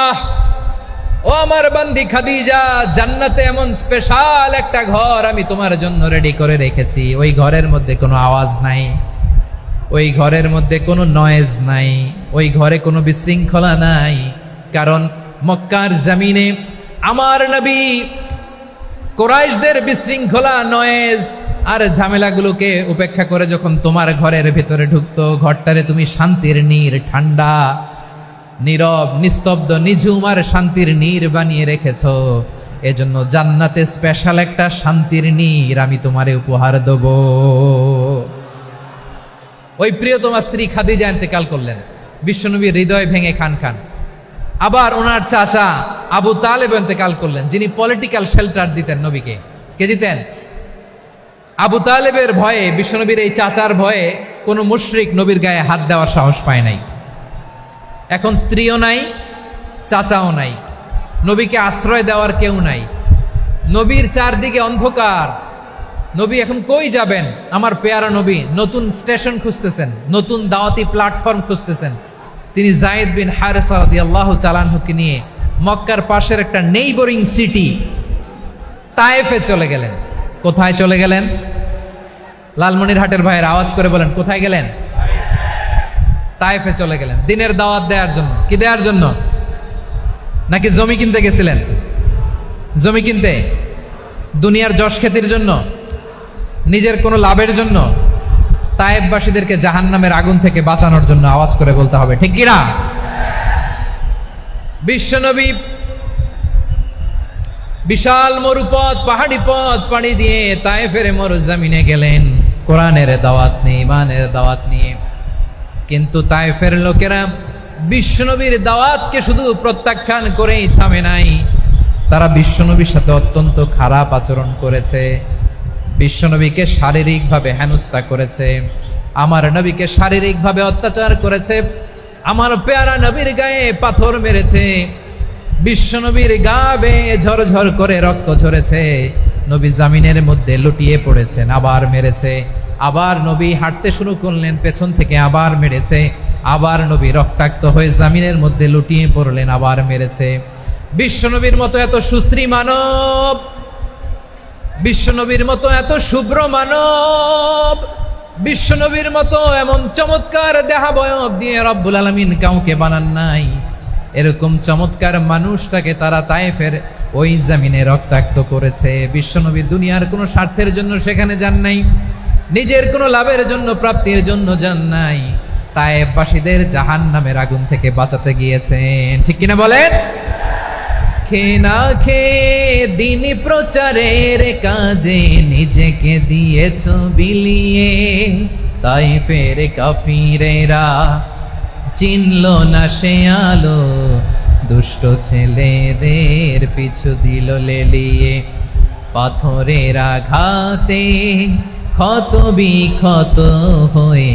ও আমার বান্দি খাদিজা, জান্নাতে এমন স্পেশাল একটা ঘর আমি তোমার জন্য রেডি করে রেখেছি। ওই ঘরের মধ্যে কোনো আওয়াজ নাই, ওই ঘরের মধ্যে কোনো নয়েজ নাই, ওই ঘরে কোনো বিশৃঙ্খলা নাই। কারণ মক্কার জমিনে আমার নবী কুরাইশদের বিশৃঙ্খলা, নয়েজ আর ঝামেলাগুলোকে উপেক্ষা করে যখন তোমার ঘরের ভেতরে ঢুকতো, ঘরটারে তুমি শান্তির নীড়, ঠান্ডা, নীরব, নিস্তব্ধ, নিঝুম আর শান্তির নীড় বানিয়ে রেখেছো। এজন্য জান্নাতে স্পেশাল একটা শান্তির নীড় আমি তোমারে উপহার দেব। ওই প্রিয়তমা স্ত্রী খাদিজা ইন্তেকাল করলেন, বিশ্বনবীর হৃদয় ভেঙে খান খান। আবার ওনার চাচা আবু তালেব ইন্তেকাল করলেন, যিনি পলিটিক্যাল শেল্টার দিতেন নবীকে। কে দিতেন? আবু তালেবের ভয়ে, বিশ্বনবীর এই চাচার ভয়ে কোনো মুশরিক নবীর গায়ে হাত দেওয়ার সাহস পায় নাই। এখন স্ত্রীও নাই, চাচাও নাই, নবীকে আশ্রয় দেওয়ার কেউ নাই। নবীর চারদিকে অন্ধকার। নবী এখন কই যাবেন? আমার পেয়ারা নবী নতুন স্টেশন খুঁজতেছেন, নতুন দাওয়াতি প্ল্যাটফর্ম খুঁজতেছেন। তিনি যায়েদ বিন হারেসা রাদিয়াল্লাহু তাআলা আনহুকে নিয়ে মক্কার পাশের একটা নেইবরিং সিটি তায়েফে চলে গেলেন। কোথায় চলে গেলেন? লালমনিরহাটের ভাইয়ের আওয়াজ করে বলেন, কোথায় গেলেন? তায়েফে চলে গেলেন দিনের দাওয়াত দেওয়ার জন্য। কি দেওয়ার জন্য? নাকি জমি কিনতে গেছিলেন? জমি কিনতে? দুনিয়ার যশ খ্যাতির জন্য? নিজের কোনো লাভের জন্য? তায়েফবাসীদেরকে জাহান্নামের আগুন থেকে বাঁচানোর জন্য। আওয়াজ করে বলতে হবে ঠিক কিনা? বিশ্বনবী বিশাল মরুপথ, পাহাড়ি পথ পাড়ি দিয়ে তায়েফের মরুজমিনে গেলেন কোরআনের দাওয়াত নিয়ে, ইমানের দাওয়াত নিয়ে। কিন্তু তায়েফের লোকেরা বিশ্বনবীর দাওয়াতকে শুধু প্রত্যাখ্যান করেই থামে নাই, তারা বিশ্বনবীর সাথে অত্যন্ত খারাপ আচরণ করেছে। বিশ্বনবীকে শারীরিকভাবে হেনস্থা করেছে, আমার নবীকে শারীরিকভাবে অত্যাচার করেছে, আমার পেয়ারা নবীর গায়ে পাথর মেরেছে, বিশ্বনবীর গা বেয়ে ঝরঝর করে রক্ত ঝরেছে। নবী জামিনের মধ্যে লুটিয়ে পড়েছেন, আবার মেরেছে। আবার নবী হাঁটতে শুরু করলেন, পেছন থেকে আবার মেরেছে। আবার নবী রক্তাক্ত হয়ে জামিনের মধ্যে লুটিয়ে পড়লেন, আবার মেরেছে। বিশ্বনবীর মতো এত সুশ্রী মানব, বিশ্বনবীর মতো এত শুভ্র মানব, বিশ্বনবীর মতো এমন চমৎকার দেহাবয়ব দিয়ে রব্বুল আলামিন কাউকে বানান নাই। এরকম চমৎকার মানুষটাকে তারা তায়েফের ওই জমিনে রক্তাক্ত করেছে। বিশ্বনবী দুনিয়ার কোনো স্বার্থের জন্য সেখানে যান নাই, নিজের কোনো লাভের জন্য, প্রাপ্তির জন্য যান নাই। তায়েফবাসীদের জাহান্নামের আগুন থেকে বাঁচাতে গিয়েছেন, ঠিক কিনা বলেন? খে না খে দিন প্রচারের কাজে নিজেকে দিয়েছ বিলিয়ে, তায়েফের কাফিরেরা চিনল না সে আলো, দুষ্ট ছেলেদের পিছু দিল লেলিয়ে। পাথরের আঘাতে ক্ষত বিক্ষত হয়ে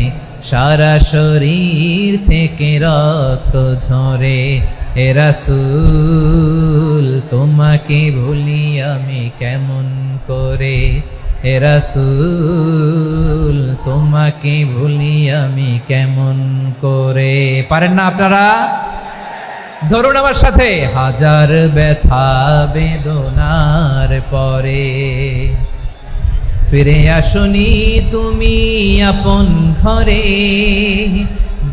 সারা শরীর থেকে রক্ত ঝরে। হে রাসূল তোমাকে ভুলি আমি কেমন করে, হে রাসূল তোমাকে ভুলি আমি কেমন করে। পারেন না আপনারা? ধরুন আমার সাথে। হাজার ব্যথা বেদনার পরে ফিরে আসনি তুমি আপন ঘরে,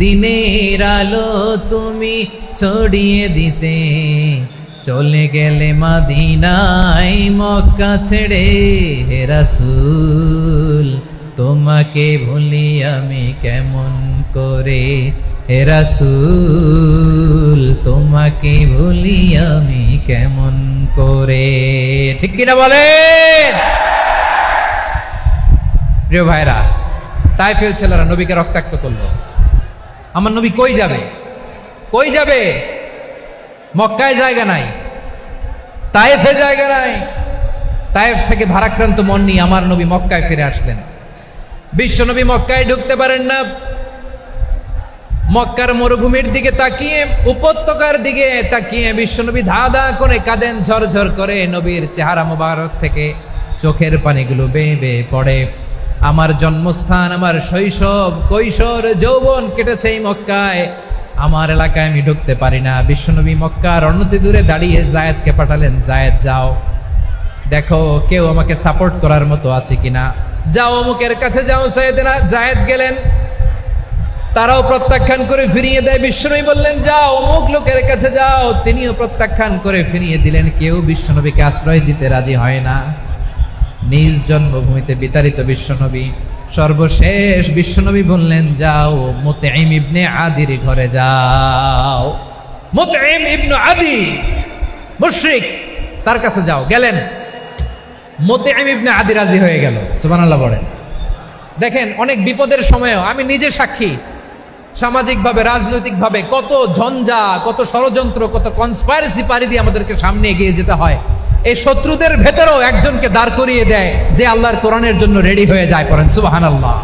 দিনের আলো তুমি ছড়িয়ে দিতে, চলে গেলে মদিনায় মক্কা ছেড়ে। হে রাসূল তোমাকে ভুলি আমি কেমন করে, হে রাসূল তোমাকে ভুলি আমি কেমন করে। ঠিক কিনা বলেন? প্রিয় ভাইরা, তায়েফের ছেলেরা নবীকে রক্তাক্ত করলো। আমার নবী কই যাবে? কই যাবে? মক্কায় জায়গা নাই, তায়েফে জায়গা নাই। তায়েফ থেকে ভারাক্রান্ত মন নিয়ে আমার নবী মক্কায় ফিরে আসলেন। বিশ্ব নবী মক্কায় ঢুকতে পারেন না। মক্কার মরুভূমির দিকে তাকিয়ে, উপত্যকার দিকে তাকিয়ে বিশ্বনবী ধা ধা করে কাঁদেন, ঝরঝর করে। নবীর চেহারা মোবারক থেকে চোখের পানিগুলো বেয়ে বেয়ে পড়ে। আমার জন্মস্থান, আমার শৈশব, কৈশোর, যৌবন কেটেছে এই মক্কায়, আমার এলাকায় আমি ঢুকতে পারি না। বিশ্বনবী মক্কার অনতি দূরে দাঁড়িয়ে জায়েদকে পাঠালেন, জায়েদ যাও দেখো কেউ আমাকে সাপোর্ট করার মতো আছে কিনা, যাও অমুকের কাছে যাও। জায়েদ গেলেন, তারাও প্রত্যাখ্যান করে ফিরিয়ে দেয়। বিশ্বনবী বললেন যাও অমুক লোকের কাছে যাও, তিনিও প্রত্যাখ্যান করে ফিরিয়ে দিলেন। কেউ বিশ্বনবীকে আশ্রয় দিতে রাজি হয় না। নিজ জন্মভূমিতে বিতাড়িত বিশ্বনবী, সর্বশেষ বিশ্বনবী বললেন যাও মুতঈম ইবনে আদির ঘরে যাও। মুতঈম ইবনে আদি মুশরিক, তার কাছে যাও। গেলেন, মুতঈম ইবনে আদি রাজি হয়ে গেল। সুবহানাল্লাহ বলেন। দেখেন, অনেক বিপদের সময়ও আমি নিজে সাক্ষী, সামাজিকভাবে, রাজনৈতিকভাবে কত ঝঞ্ঝা, কত ষড়যন্ত্র, কত কনস্পাইরেসি পাড়ি দিয়ে আমাদেরকে সামনে এগিয়ে যেতে হয়। এই শত্রুদের ভেতরেও একজনকে দাঁড় করিয়ে দেয় যে আল্লাহর কোরআনের জন্য রেডি হয়ে যায়। পড়েন সুবহানাল্লাহ।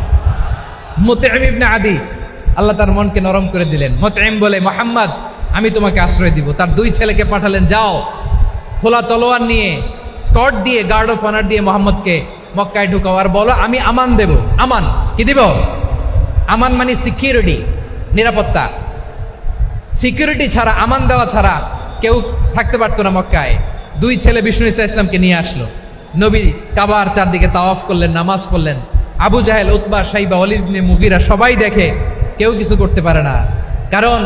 মুতঈম ইবনে আদি, আল্লাহ তার মনকে নরম করে দিলেন। মুতঈম বলে, মুহাম্মদ আমি তোমাকে আশ্রয় দিব। তার দুই ছেলেকে পাঠালেন, যাও খোলা তলোয়ার নিয়ে, স্কট দিয়ে, গার্ড অফ অনার দিয়ে মোহাম্মদকে মক্কায় ঢুকাও, আর বলো আমি আমান দেব। আমান কি দিব? আমান মানে সিকিউরিটি, নিরাপত্তা। সিকিউরিটি ছাড়া, আমান দেওয়া ছাড়া কেউ থাকতে পারতো না মক্কায়। দুই ছেলে বিষ্ণু ইসা ইসলামকে নিয়ে আসলো। নবী কাবার চারদিকে তাওয়াফ করলেন, নামাজ পড়লেন। আবু জাহেল, উতবা, শাইবা, ওয়ালিদ ইবনে মুগীরা সবাই দেখে, কেউ কিছু করতে পারে না। কারণ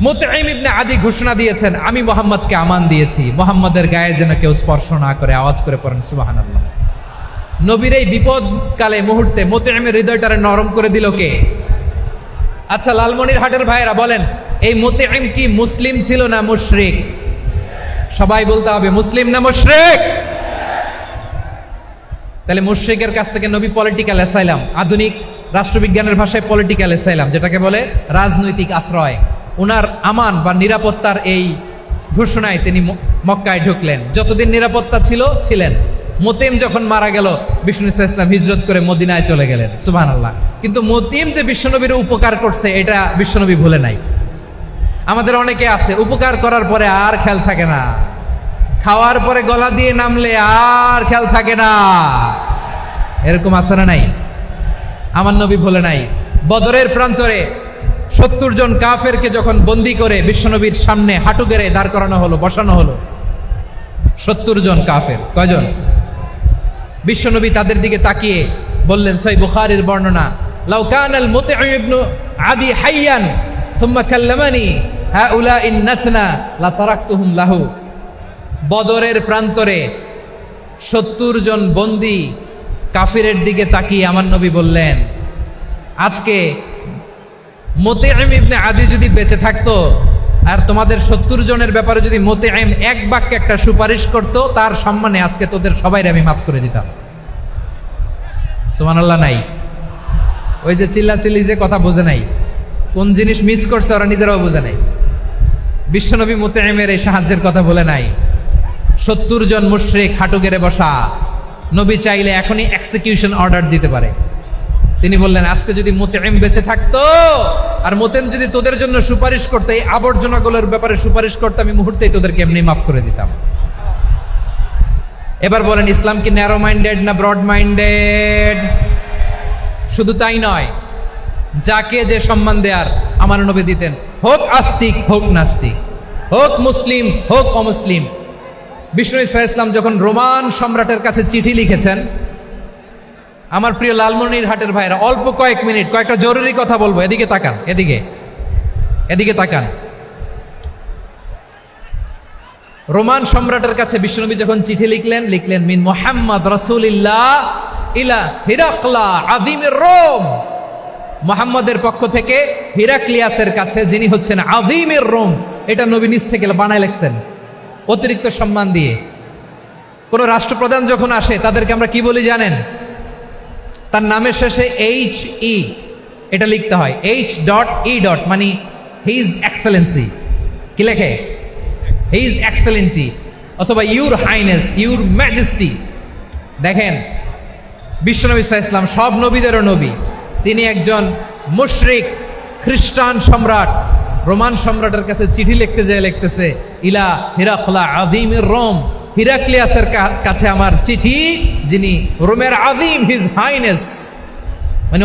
মুতঈম ইবনে আদি ঘোষণা দিয়েছেন আমি মুহাম্মদকে আমান দিয়েছি, মুহাম্মদের গায়ে যেন কেউ স্পর্শ না করে। আওয়াজ করে পড়েন সুবহানাল্লাহ। নবীর এই বিপদকালে মুহূর্তে মুতঈমের হৃদয়টারে নরম করে দিল কে? আচ্ছা, লালমনিরহাটের ভাইয়েরা বলেন, এই মুতঈম কি মুসলিম ছিল না মুশরিক? সবাই বলতে হবে মুসলিম না মুশরিক? তাহলে মুশরিকের কাছ থেকে নবী পলিটিক্যাল অ্যাসাইলাম, আধুনিক রাষ্ট্রবিজ্ঞানের ভাষায় পলিটিক্যাল অ্যাসাইলাম, যেটাকে বলে রাজনৈতিক আশ্রয়, ওনার আমান বা নিরাপত্তার এই ঘোষণায় তিনি মক্কায় ঢুকলেন। যতদিন নিরাপত্তা ছিল ছিলেন। মুতঈম যখন মারা গেল, বিষ্ণু ইসলাম হিজরত করে মদিনায় চলে গেলেন। সুবহানাল্লাহ। কিন্তু মুতঈম যে বিশ্বনবীর উপকার করছে এটা বিশ্বনবী ভুলে নাই। আমাদের অনেকে আছে উপকার করার পরে আর খেয়াল থাকে না, খাওয়ার পরে গলা দিয়ে নামলে আর খেয়াল থাকে না। এরকম আছে না নাই? আমার নবী বলে নাই, বদরের প্রান্তরে 70 জন কাফেরকে যখন বন্দী করে বিশ্বনবীর সামনে হাঁটু গেড়ে দাঁড় করানো হলো, বসানো হলো, 70 জন কাফের। কয়জন? বিশ্বনবী তাদের দিকে তাকিয়ে বললেন, সহিহ বুখারীর বর্ণনা, লাউ কানাল মুতঈম ইবনে আদি হাইয়ান সুম্মা কাল্লামানি হাউলাই নাতনা লা তারাকতুহুম লাহু। বদরের প্রান্তরে 70 জন বন্দী কাফিরের দিকে তাকিয়ে আমার নবী বললেন, আজকে মুতঈম ইবনে আদি যদি বেঁচে থাকতো আর তোমাদের 70 জনের ব্যাপারে যদি মুতঈম এক বাক্যে একটা সুপারিশ করত, তার সম্মানে আজকে তোদের সবাইকে আমি মাফ করে দিতাম। সুবহানাল্লাহ নাই? ওই যে চিল্লাচিল্লি যে কথা বোঝে নাই, কোন জিনিস মিস করছে ওরা নিজেরাও বোঝে নাই। বিশ্বনবী মুতঈমের এই সাহায্যের কথা বলে নাই। 70 জন মুশরিক হাঁটু গেড়ে বসা, নবী চাইলে এখনই এক্সিকিউশন অর্ডার দিতে পারে। তিনি বললেন, আজকে যদি মুতঈম বেঁচে থাকতো আর মুতঈম যদি তোদের জন্য সুপারিশ করতে, এই আবর্জনাগুলোর ব্যাপারে সুপারিশ করতে, আমি মুহূর্তেই তোদেরকে এমনি মাফ করে দিতাম। এবার বলেন, ইসলাম কি ন্যারো মাইন্ডেড না ব্রড মাইন্ডেড? শুধু তাই নয়, যাকে যে সম্মান দেয়ার আমার নবী দিতেন, হোক আস্তিক হোক নাস্তিক, হোক মুসলিম হোক অমুসলিম। বিষ্ণু ইসলাম যখন রোমান সম্রাটের কাছে চিঠি লিখেছেন, আমার প্রিয় লালমনিরহাটের ভাইরা, অল্প কয়েক মিনিট কয়েকটা জরুরি কথা বলবো, এদিকে তাকান, এদিকে তাকান। রোমান সম্রাটের কাছে বিশ্বনবী যখন চিঠি লিখলেন মিন মুহাম্মদ রাসূলিল্লাহ ইলা হিরাকলা আযীমির রোম। মুহাম্মদের পক্ষ থেকে হিরাক্লিয়াসের কাছে, যিনি হচ্ছেন আযীমির রোম। এটা নবী নিজ থেকে বানায় লিখছেন অতিরিক্ত সম্মান দিয়ে। কোন রাষ্ট্রপ্রধান যখন আসে তাদেরকে আমরা কি বলি জানেন? তার নামের শেষে HE এটা লিখতে হয়, H.E. মানে হিজ এক্সেলেন্সি। কি লেখে? হিজ এক্সেলেন্টি, অথবা ইউর হাইনেস, ইউর ম্যাজেস্টি। দেখেন, বিশ্বনবী সাল্লাল্লাহু আলাইহি ওয়াসাল্লাম সব নবীদেরও নবী। তিনি একজন মুশরিক খ্রিস্টান সম্রাট, রোমান সম্রাটের কাছে চিঠি লিখতে যেয়ে লিখতেছে, ইলা হিরাকলা আযীমির রোম, হিরাক্লিয়াসের কাছে আমার চিঠি, যিনি রোমের আযীম, হিজ হাইনেস, মানে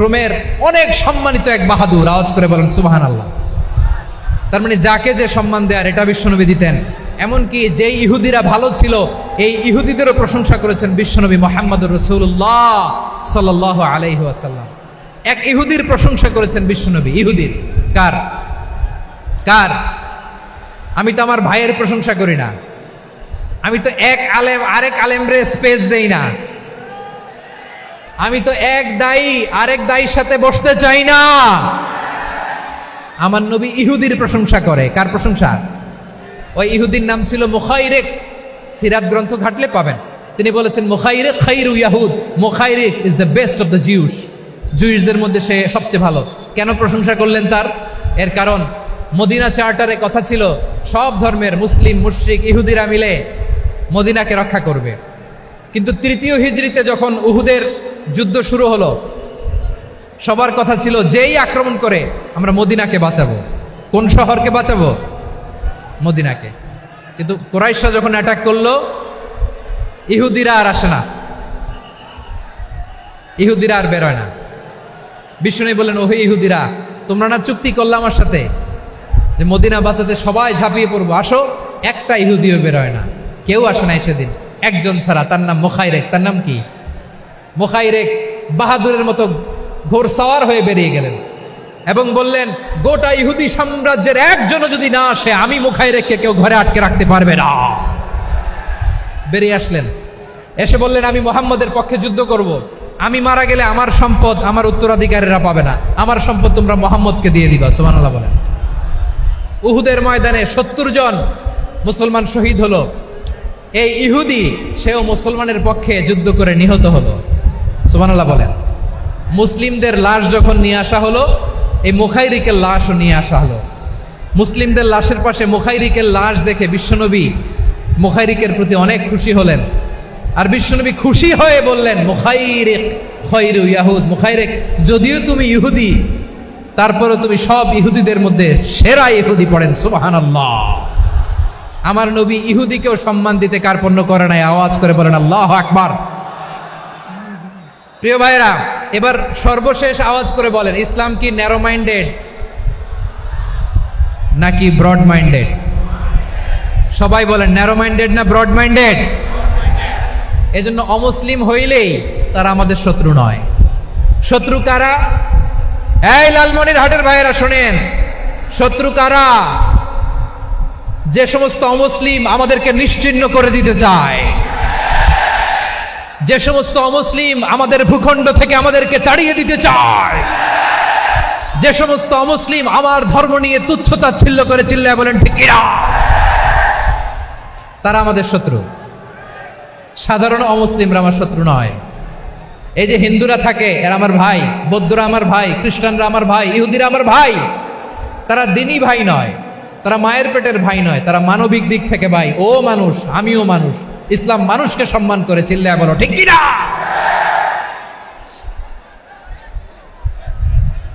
রোমের অনেক সম্মানিত এক বাহাদুর। আওয়াজ করে বলেন সুবহানাল্লাহ। তার মানে যাকে যে সম্মান দেয়ার এটা বিশ্বনবী দিতেন। এমনকি যে ইহুদিরা ভালো ছিল, এই ইহুদিদেরও প্রশংসা করেছেন বিশ্বনবী মুহাম্মদুর রাসূলুল্লাহ সাল্লাল্লাহু আলাইহি ওয়াসাল্লাম। এক ইহুদির প্রশংসা করেছেন বিশ্বনবী। ইহুদির কার? আমি তো আমার ভাইয়ের প্রশংসা করি না, আমি তো এক আলেম আরেক আলেমরে স্পেস দেই না, আমি তো এক দায়ী আরেক দায়ীর সাথে বসতে চাই না। আমার নবী ইহুদির প্রশংসা করে। কার প্রশংসা? ওই ইহুদির নাম ছিল মুখাইরিক। সিরাত গ্রন্থ ঘাটলে পাবেন। তিনি বলেছেন, মুখাইরিক খাইরু ইয়াহুদ, Mukhayriq is the best of the Jews. জুইশদের মধ্যে সে সবচেয়ে ভালো। কেন প্রশংসা করলেন তার? এর কারণ মদিনা চার্টারে কথা ছিল, সব ধর্মের মুসলিম মুশরিক ইহুদিরা মিলে মদিনাকে রক্ষা করবে। কিন্তু 3য় হিজরিতে যখন উহুদের যুদ্ধ শুরু হলো, সবার কথা ছিল যেই আক্রমণ করে আমরা মদিনাকে বাঁচাবো। কোন শহরকে বাঁচাবো? মদিনাকে। কিন্তু কুরাইশরা যখন অ্যাটাক করলো, ইহুদিরা আর আসে না, ইহুদিরা আর বেরোয় না। বিষ্ণু বললেন, ওহে ইহুদিরা, তোমরা না চুক্তি করলে আমার সাথে যে মদিনা বাঁচাতে সবাই ঝাঁপিয়ে পড়বো, আসো। একটা ইহুদিও বেরোয় না, কেউ আসে নাই সেদিন, একজন ছাড়া। তার নাম মুখাইরেক। তার নাম কি? মুখাইরেক বাহাদুরের মতো ঘোড়সাওয়ার হয়ে বেরিয়ে গেলেন এবং বললেন, গোটা ইহুদি সাম্রাজ্যের একজনও যদি না আসে, আমি মুখাইরেককে কেউ ঘরে আটকে রাখতে পারবে না। বেরিয়ে আসলেন, এসে বললেন, আমি মুহাম্মদের পক্ষে যুদ্ধ করব। আমি মারা গেলে আমার সম্পদ আমার উত্তরাধিকারীরা পাবে না, আমার সম্পদ তোমরা মুহাম্মদকে দিয়ে দিবা। সুবহানাল্লাহ বলেন। উহুদের ময়দানে 70 জন মুসলমান শহীদ হলো। এই ইহুদি, সেও মুসলমানের পক্ষে যুদ্ধ করে নিহত হলো। সুবহানাল্লাহ বলেন। মুসলিমদের লাশ যখন নিয়ে আসা হলো, এই মুখাইরিকের লাশও নিয়ে আসা হলো। মুসলিমদের লাশের পাশে মুখাইরিকের লাশ দেখে বিশ্বনবী মুখাইরিকের প্রতি অনেক খুশি হলেন। আর বিশ্বনবী খুশি হয়ে বললেন, মুখাইরিক খায়রু ইয়াহুদ। মুখাইরিক, যদিও তুমি ইহুদি, তারপরে তুমি সব ইহুদিদের মধ্যে সেরা ইহুদি। পড়েন সুবহানাল্লাহ। আমার নবী ইহুদিকেও সম্মান দিতে কার্পণ্য করে নাই। আওয়াজ করে বলেন আল্লাহু আকবার। প্রিয় ভাইরা, এবার সর্বশেষ আওয়াজ করে বলেন, ইসলাম কি ন্যারো মাইন্ডেড নাকি ব্রড মাইন্ডেড? সবাই বলেন ন্যারো মাইন্ডেড না ব্রড মাইন্ডেড? এজন্য অমুসলিম হইলেই তারা আমাদের শত্রু নয়। শত্রু কারা? এই লালমনিরহাটের ভাইয়েরা শোনেন, শত্রু কারা? যে সমস্ত অমুসলিম আমাদেরকে নিশ্চিহ্ন করে দিতে চায়, যে সমস্ত অমুসলিম আমাদের ভূখণ্ড থেকে আমাদেরকে তাড়িয়ে দিতে চায়, যে সমস্ত অমুসলিম আমার ধর্ম নিয়ে তুচ্ছতাচ্ছিল্য করে চিল্লায় বলেন ঠিক কিনা, তারা আমাদের শত্রু। সাধারণ অমুসলিমরা আমার শত্রু নয়। এই যে হিন্দুরা থাকে এরা আমার ভাই, বৌদ্ধরা আমার ভাই, খ্রিস্টানরা আমার ভাই, ইহুদিরা আমার ভাই। তারা দিনই ভাই নয়, তারা মায়ের পেটের ভাই নয়, তারা মানবিক দিক থেকে ভাই। ও মানুষ, আমিও মানুষ। ইসলাম মানুষকে সম্মান করে, চিল্লায় বলো ঠিক কিনা।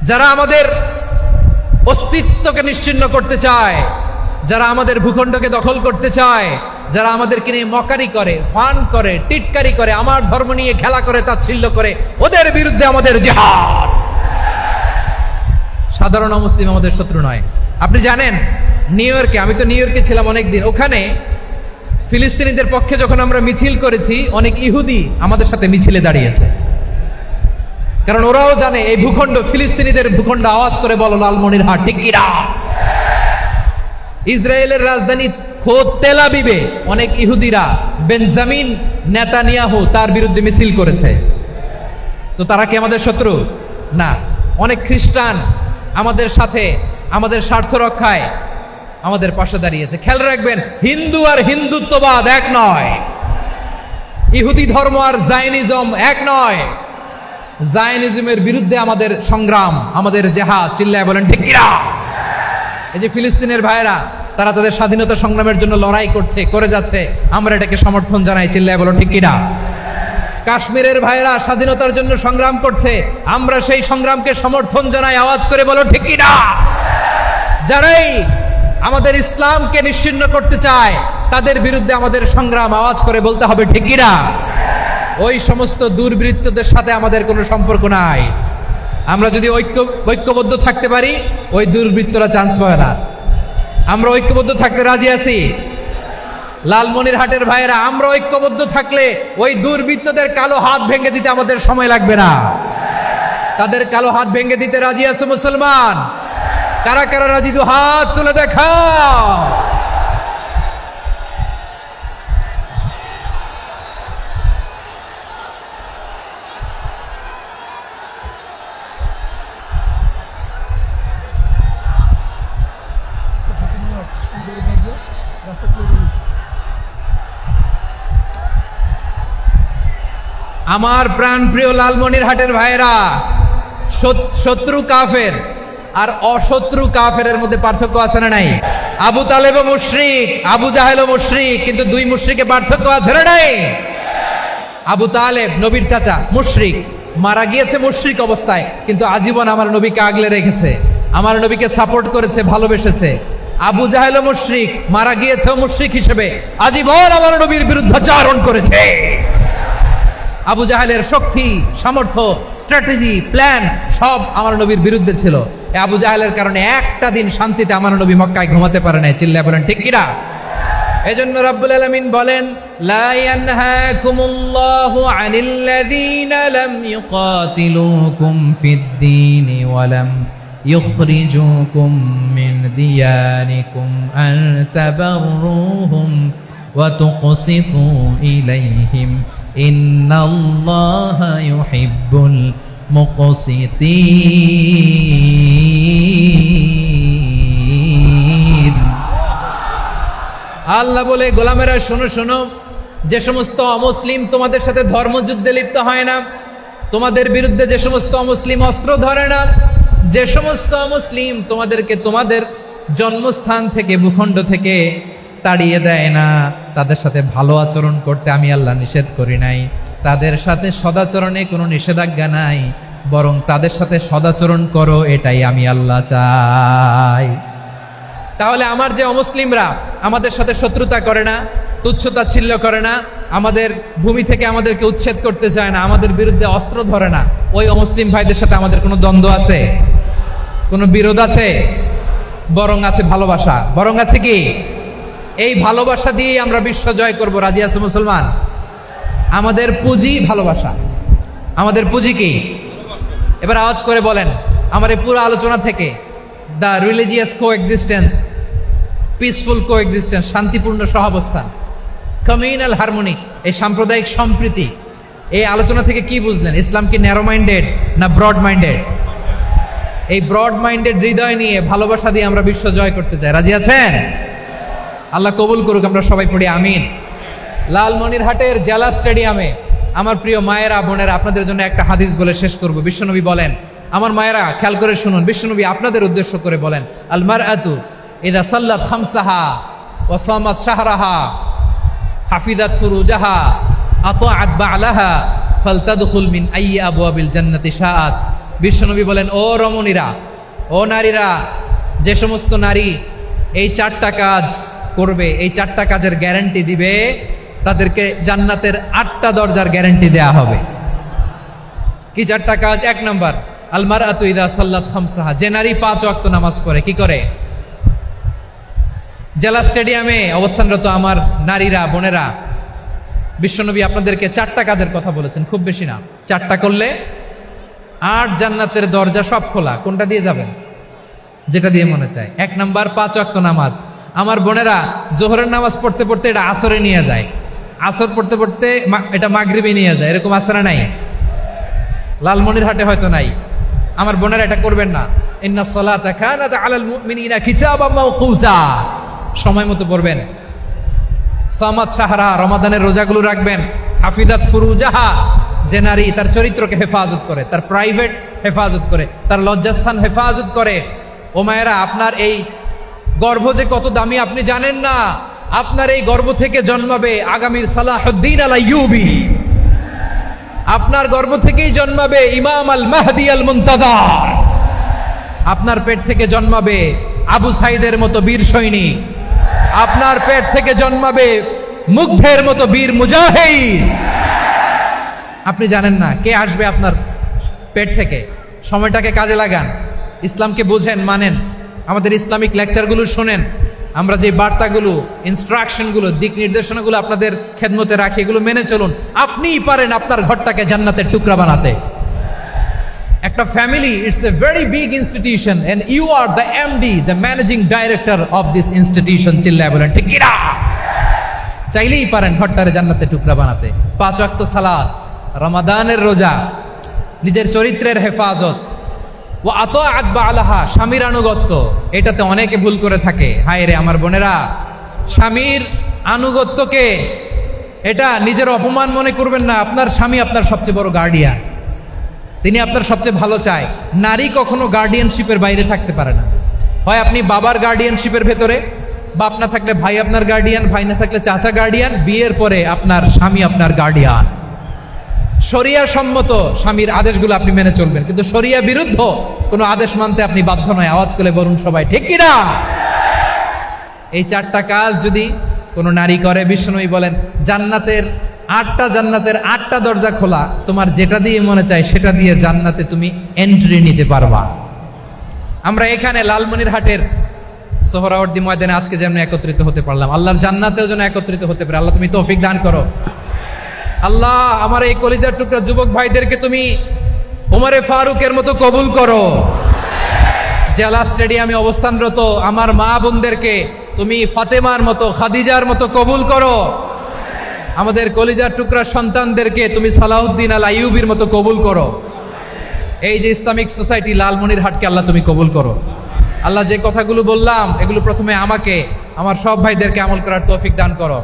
যারা আমাদের অস্তিত্বকে নিশ্চিহ্ন করতে চায়, যারা আমাদের ভূখণ্ডকে দখল করতে চায়, যারা আমাদেরকে নিয়ে মকারি করে, ফান করে, টিটকারি করে, আমার ধর্ম নিয়ে খেলা করে, তাচ্ছিল্য করে, ওদের বিরুদ্ধে আমাদের জিহাদ। সাধারণ মুসলিম আমাদের শত্রু নয়। আপনি জানেন নিউ ইয়র্কে, আমি তো নিউ ইয়র্কে ছিলাম অনেকদিন, ওখানে ফিলিস্তিনিদের পক্ষে যখন আমরা মিছিল করেছি, অনেক ইহুদি আমাদের সাথে মিছিলে দাঁড়িয়েছে। কারণ ওরাও জানে এই ভূখণ্ড ফিলিস্তিনিদের ভূখণ্ড। আওয়াজ করে বলো লালমনিরহাট ঠিক কিনা। ইসরায়েলের রাজধানী খোদ তেল আবিবে অনেক ইহুদিরা বেঞ্জামিন নেতানিয়াহু তার বিরুদ্ধে মিছিল করেছে। তো তারা কি আমাদের শত্রু? না। অনেক খ্রিস্টান আমাদের সাথে আমাদের স্বার্থ রক্ষায় আমাদের পাশে দাঁড়িয়েছে। খেয়াল রাখবেন, হিন্দু আর হিন্দুত্ববাদ এক নয়, ইহুদি ধর্ম আর জায়নিজম এক নয়। জায়নিজমের বিরুদ্ধে আমাদের সংগ্রাম, আমাদের জেহাদ, চিল্লায় বলেন ঠিক কিনা। এই যে ফিলিস্তিনের ভাইয়েরা, তারা তাদের স্বাধীনতা সংগ্রামের জন্য লড়াই করছে, করে যাচ্ছে, আমরা এটাকে সমর্থন জানাই, চিল্লায় বলো ঠিক কিনা। কাশ্মীরের ভাইয়েরা স্বাধীনতার জন্য সংগ্রাম করছে, আমরা সেই সংগ্রামকে সমর্থন জানাই, আওয়াজ করে বলো ঠিক কিনা। যারাই আমাদের ইসলামকে নিশ্চিহ্ন করতে চায় তাদের বিরুদ্ধে আমাদের সংগ্রাম, আওয়াজ করে বলতে হবে ঠিক কিনা। ওই সমস্ত দুর্বৃত্তদের সাথে আমাদের কোনো সম্পর্ক নাই। আমরা যদি ঐক্যবদ্ধ থাকতে পারি, ওই দুর্বৃত্তরা চান্স পাবে না। আমরা ঐক্যবদ্ধ থাকতে রাজি আছি। লালমনিরহাটের ভাইয়েরা, আমরা ঐক্যবদ্ধ থাকলে ওই দুর্বৃত্তদের কালো হাত ভেঙে দিতে আমাদের সময় লাগবে না। তাদের কালো হাত ভেঙে দিতে রাজি আছে মুসলমান? কারা কারা রাজি? দু হাত তুলে দেখাও। আমার প্রাণ প্রিয় লালমনিরহাটের ভাইয়েরা, শত্রু কাফের আর অশত্রু কাফেরের মধ্যে পার্থক্য আছে না নাই? আবু তালেবও মুশরিক, আবু জাহেলও মুশরিক, কিন্তু দুই মুশরিকে পার্থক্য আছে না নাই? আবু তালেব নবীর চাচা, মুশরিক, মারা গিয়েছে মুশরিক অবস্থায়, কিন্তু আজীবন আমার নবীকে আগলে রেখেছে, আমার নবীকে সাপোর্ট করেছে, ভালোবেসেছে। আবু জাহেলও মুশরিক, মারা গিয়েছেও মুশরিক হিসেবে, আজীবন আমার নবীর বিরুদ্ধাচরণ করেছে। আবু জাহেলের শক্তি, সামর্থ্য, স্ট্র্যাটেজি, প্ল্যান সব আমার নবীর বিরুদ্ধে ছিল। আবু জাহেলের কারণে একটা দিন শান্তিতে আমার নবী মক্কায় ঘুমাতে পারে নাই, চিল্লায় বলেন ঠিক কিনা। এজন্য রব্বুল আলামিন বলেন, লা ইয়ানহাকুমুল্লাহু আনিল্লাযীনা লাম ইউকাতিলুকুম ফিদ-দীনি ওয়া লাম ইখরিজুকুম মিন দিয়ারিকুম আন তাবাররুহুম ওয়া তুকসিতু ইলাইহিম ইন্নাল্লাহা ইউহিব্বুল মুকসিতিন। আল্লাহ বলে, গোলামেরা শোনো শোনো, যে সমস্ত অমুসলিম তোমাদের সাথে ধর্মযুদ্ধে লিপ্ত হয় না, তোমাদের বিরুদ্ধে যে সমস্ত অমুসলিম অস্ত্র ধরে না, যে সমস্ত অমুসলিম তোমাদেরকে তোমাদের জন্মস্থান থেকে, ভূখণ্ড থেকে তাড়িয়ে দেয় না, তাদের সাথে ভালো আচরণ করতে আমি আল্লাহ নিষেধ করি নাই। তাদের সাথে সদাচরণে কোনো নিষেধাজ্ঞা নাই, বরং তাদের সাথে সদাচরণ করো, এটাই আমি আল্লাহ চাই। তাহলে আমার যে অমুসলিমরা আমাদের সাথে শত্রুতা করে না, তুচ্ছতাচ্ছিল্য করে না, আমাদের ভূমি থেকে আমাদেরকে উচ্ছেদ করতে চায় না, আমাদের বিরুদ্ধে অস্ত্র ধরে না, ওই অমুসলিম ভাইদের সাথে আমাদের কোনো দ্বন্দ্ব আছে? কোনো বিরোধ আছে? বরং আছে ভালোবাসা। বরং আছে কি? এই ভালোবাসা দিয়েই আমরা বিশ্ব জয় করব। রাজি আছো মুসলমান? আমাদের পুঁজি ভালোবাসা। আমাদের পুঁজি কি? এবার আওয়াজ করে বলেন আমার এই পুরো আলোচনা থেকে the religious coexistence, peaceful coexistence, শান্তিপূর্ণ সহাবস্থান, কমিউনাল হারমোনি, এই সাম্প্রদায়িক সম্প্রীতি, এই আলোচনা থেকে কি বুঝলেন? ইসলাম কি ন্যারো মাইন্ডেড না ব্রড মাইন্ডেড? এই ব্রড মাইন্ডেড হৃদয় নিয়ে ভালোবাসা দিয়ে আমরা বিশ্ব জয় করতে চাই। রাজি আছেন? আল্লাহ কবুল করুক। আমরা সবাই পড়ি আমিন। লালমনিরহাটের জেলা স্টেডিয়ামে আমার প্রিয় মায়েরা বোনেরা, আপনাদের জন্য একটা হাদিস বলে শেষ করব। বিশ্বনবী বলেন, আমার মায়েরা খেয়াল করে শুনুন, বিশ্বনবী আপনাদের উদ্দেশ্য করে বলেন, আল মারআতু ইযা সাল্লাত খামসাহা ওয়া সামাত শাহরাহা হাফিজাত ফুরুজাহা আতাআত বা'লাহা ফালতাদখুল মিন আইয়ি আবওয়াবিল জান্নাতি শাআত। বিশ্বনবী বলেন, ও রমণীরা, ও নারীরা, যে সমস্ত নারী এই 4টা কাজ করবে, এই 4টা কাজের গ্যারান্টি দিবে, তাদেরকে জান্নাতের 8টা দরজার গ্যারান্টি দেয়া হবে। কি 4টা কাজ? 1 নম্বর, আল মারআতু ইযা সাল্লাত খামসাহা, যে নারী 5 ওয়াক্ত নামাজ পড়ে। কি করে? জেলা স্টেডিয়ামে অবস্থানরত আমার নারীরা বোনেরা, বিশ্বনবী আপনাদেরকে 4টা কাজের কথা বলেছেন, খুব বেশি না। 4টা করলে 8 জান্নাতের দরজা সব খোলা। কোনটা দিয়ে যাবেন? যেটা দিয়ে মনে চায়। 1 নাম্বার 5 ওয়াক্ত নামাজ। আমার বোনেরা জোহরের নামাজ পড়তে পড়তে এটা আসরে নিয়ে যায়, আসর পড়তে পড়তে এটা মাগরিবে নিয়ে যায়। এরকম আসরে নাই? লালমনিরহাটে হয়তো নাই। আমার বোনেরা এটা করবেন না। ইন্নাস সালাতা কানাত আলাল মুমিনিনা কিতাবাম মাওকুতা, সময় মতো পড়বেন। সামাত শাহরা, রমাদানের রোজাগুলো রাখবেন। হাফিজাত ফুরুজাহা, যে নারী তার চরিত্রকে হেফাজত করে, তার প্রাইভেট হেফাজত করে, তার লজ্জাস্থান হেফাজত করে। ও মায়েরা, আপনার এই গর্ভ যে কত দামি আপনি জানেন না। আপনার এই গর্ভ থেকে জন্মাবে আগামীর সালাহুদ্দিন আল আইয়ুবী। আপনার গর্ভ থেকেই জন্মাবে ইমাম আল মাহদি আল মুনতাজার। আপনার পেট থেকে জন্মাবে আবু সাইদের মতো বীর সৈনিক। আপনার পেট থেকে জন্মাবে মুগ্ধের মতো বীর মুজাহিদ। আপনি জানেন না কে আসবে আপনার পেট থেকে। সময়টাকে কাজে লাগান, ইসলামকে বুঝেন, মানেন, আমাদের ইসলামিক লেকচারগুলো শোনেন। আমরা যে বার্তাগুলো, ইনস্ট্রাকশনগুলো, দিক নির্দেশনাগুলো আপনাদের খেদমতে রাখি, এগুলো মেনে চলুন। আপনিই পারেন আপনার ঘরটাকে জান্নাতের টুকরা বানাতে। একটা family, it's a very big institution and you are the MD, the managing director of this institution. চিল্লায় বলেন ঠিক কিনা? চাইলেই পারেন ঘরটারে জান্নাতের টুকরা বানাতে। 5 ওয়াক্ত সালাত, রমাদানের রোজা, নিজের চরিত্রের হেফাজত, ও আতাআত বা'লাহা, স্বামীর আনুগত্য। এটাতে অনেকে ভুল করে থাকে। হায় রে আমার বোনেরা, স্বামীর আনুগত্যকে এটা নিজের অপমান মনে করবেন না। আপনার স্বামী আপনার সবচেয়ে বড় গার্ডিয়ান, তিনি আপনার সবচেয়ে ভালো চায়। নারী কখনো গার্ডিয়ানশিপের বাইরে থাকতে পারে না। হয় আপনি বাবার গার্ডিয়ানশিপের ভেতরে, বাপ না থাকলে ভাই আপনার গার্ডিয়ান, ভাই না থাকলে চাচা গার্ডিয়ান, বিয়ের পরে আপনার স্বামী আপনার গার্ডিয়ান। শরিয়া সম্মত স্বামীর আদেশগুলো আপনি মেনে চলবেন, কিন্তু শরিয়া বিরুদ্ধ কোনো আদেশ মানতে আপনি বাধ্য নয়। আওয়াজ করে বলুন সবাই ঠিক কিনা? এই 4টা কাজ যদি কোনো নারী করে, বিশ্বনবী বলেন জান্নাতের 8টা দরজা খোলা। তোমার যেটা দিয়ে মনে চায় সেটা দিয়ে জান্নাতে তুমি এন্ট্রি নিতে পারবা। আমরা এখানে লালমনিরহাটের সোহরাওয়ার্দী ময়দানে আজকে যেমন একত্রিত হতে পারলাম, আল্লাহর জান্নাতেও যেন একত্রিত হতে পারে। আল্লাহ তুমি তৌফিক দান করো। আল্লাহ আমার এই কলিজার টুকরা যুবক ভাইদেরকে তুমি ওমরে ফারুকের মতো কবুল করো। জেলা স্টেডিয়ামে অবস্থানরত আমার মা বোনদেরকে তুমি ফাতেমার মতো, খাদিজার মতো কবুল করো। আমাদের কলিজার টুকরা সন্তানদেরকে তুমি সালাউদ্দিন আল আইয়ুবীর মতো কবুল করো। এই যে ইসলামিক সোসাইটি লালমনিরহাটকে আল্লাহ তুমি কবুল করো। আল্লাহ যে কথাগুলো বললাম এগুলো প্রথমে আমাকে, আমার সব ভাইদেরকে আমল করার তৌফিক দান করো।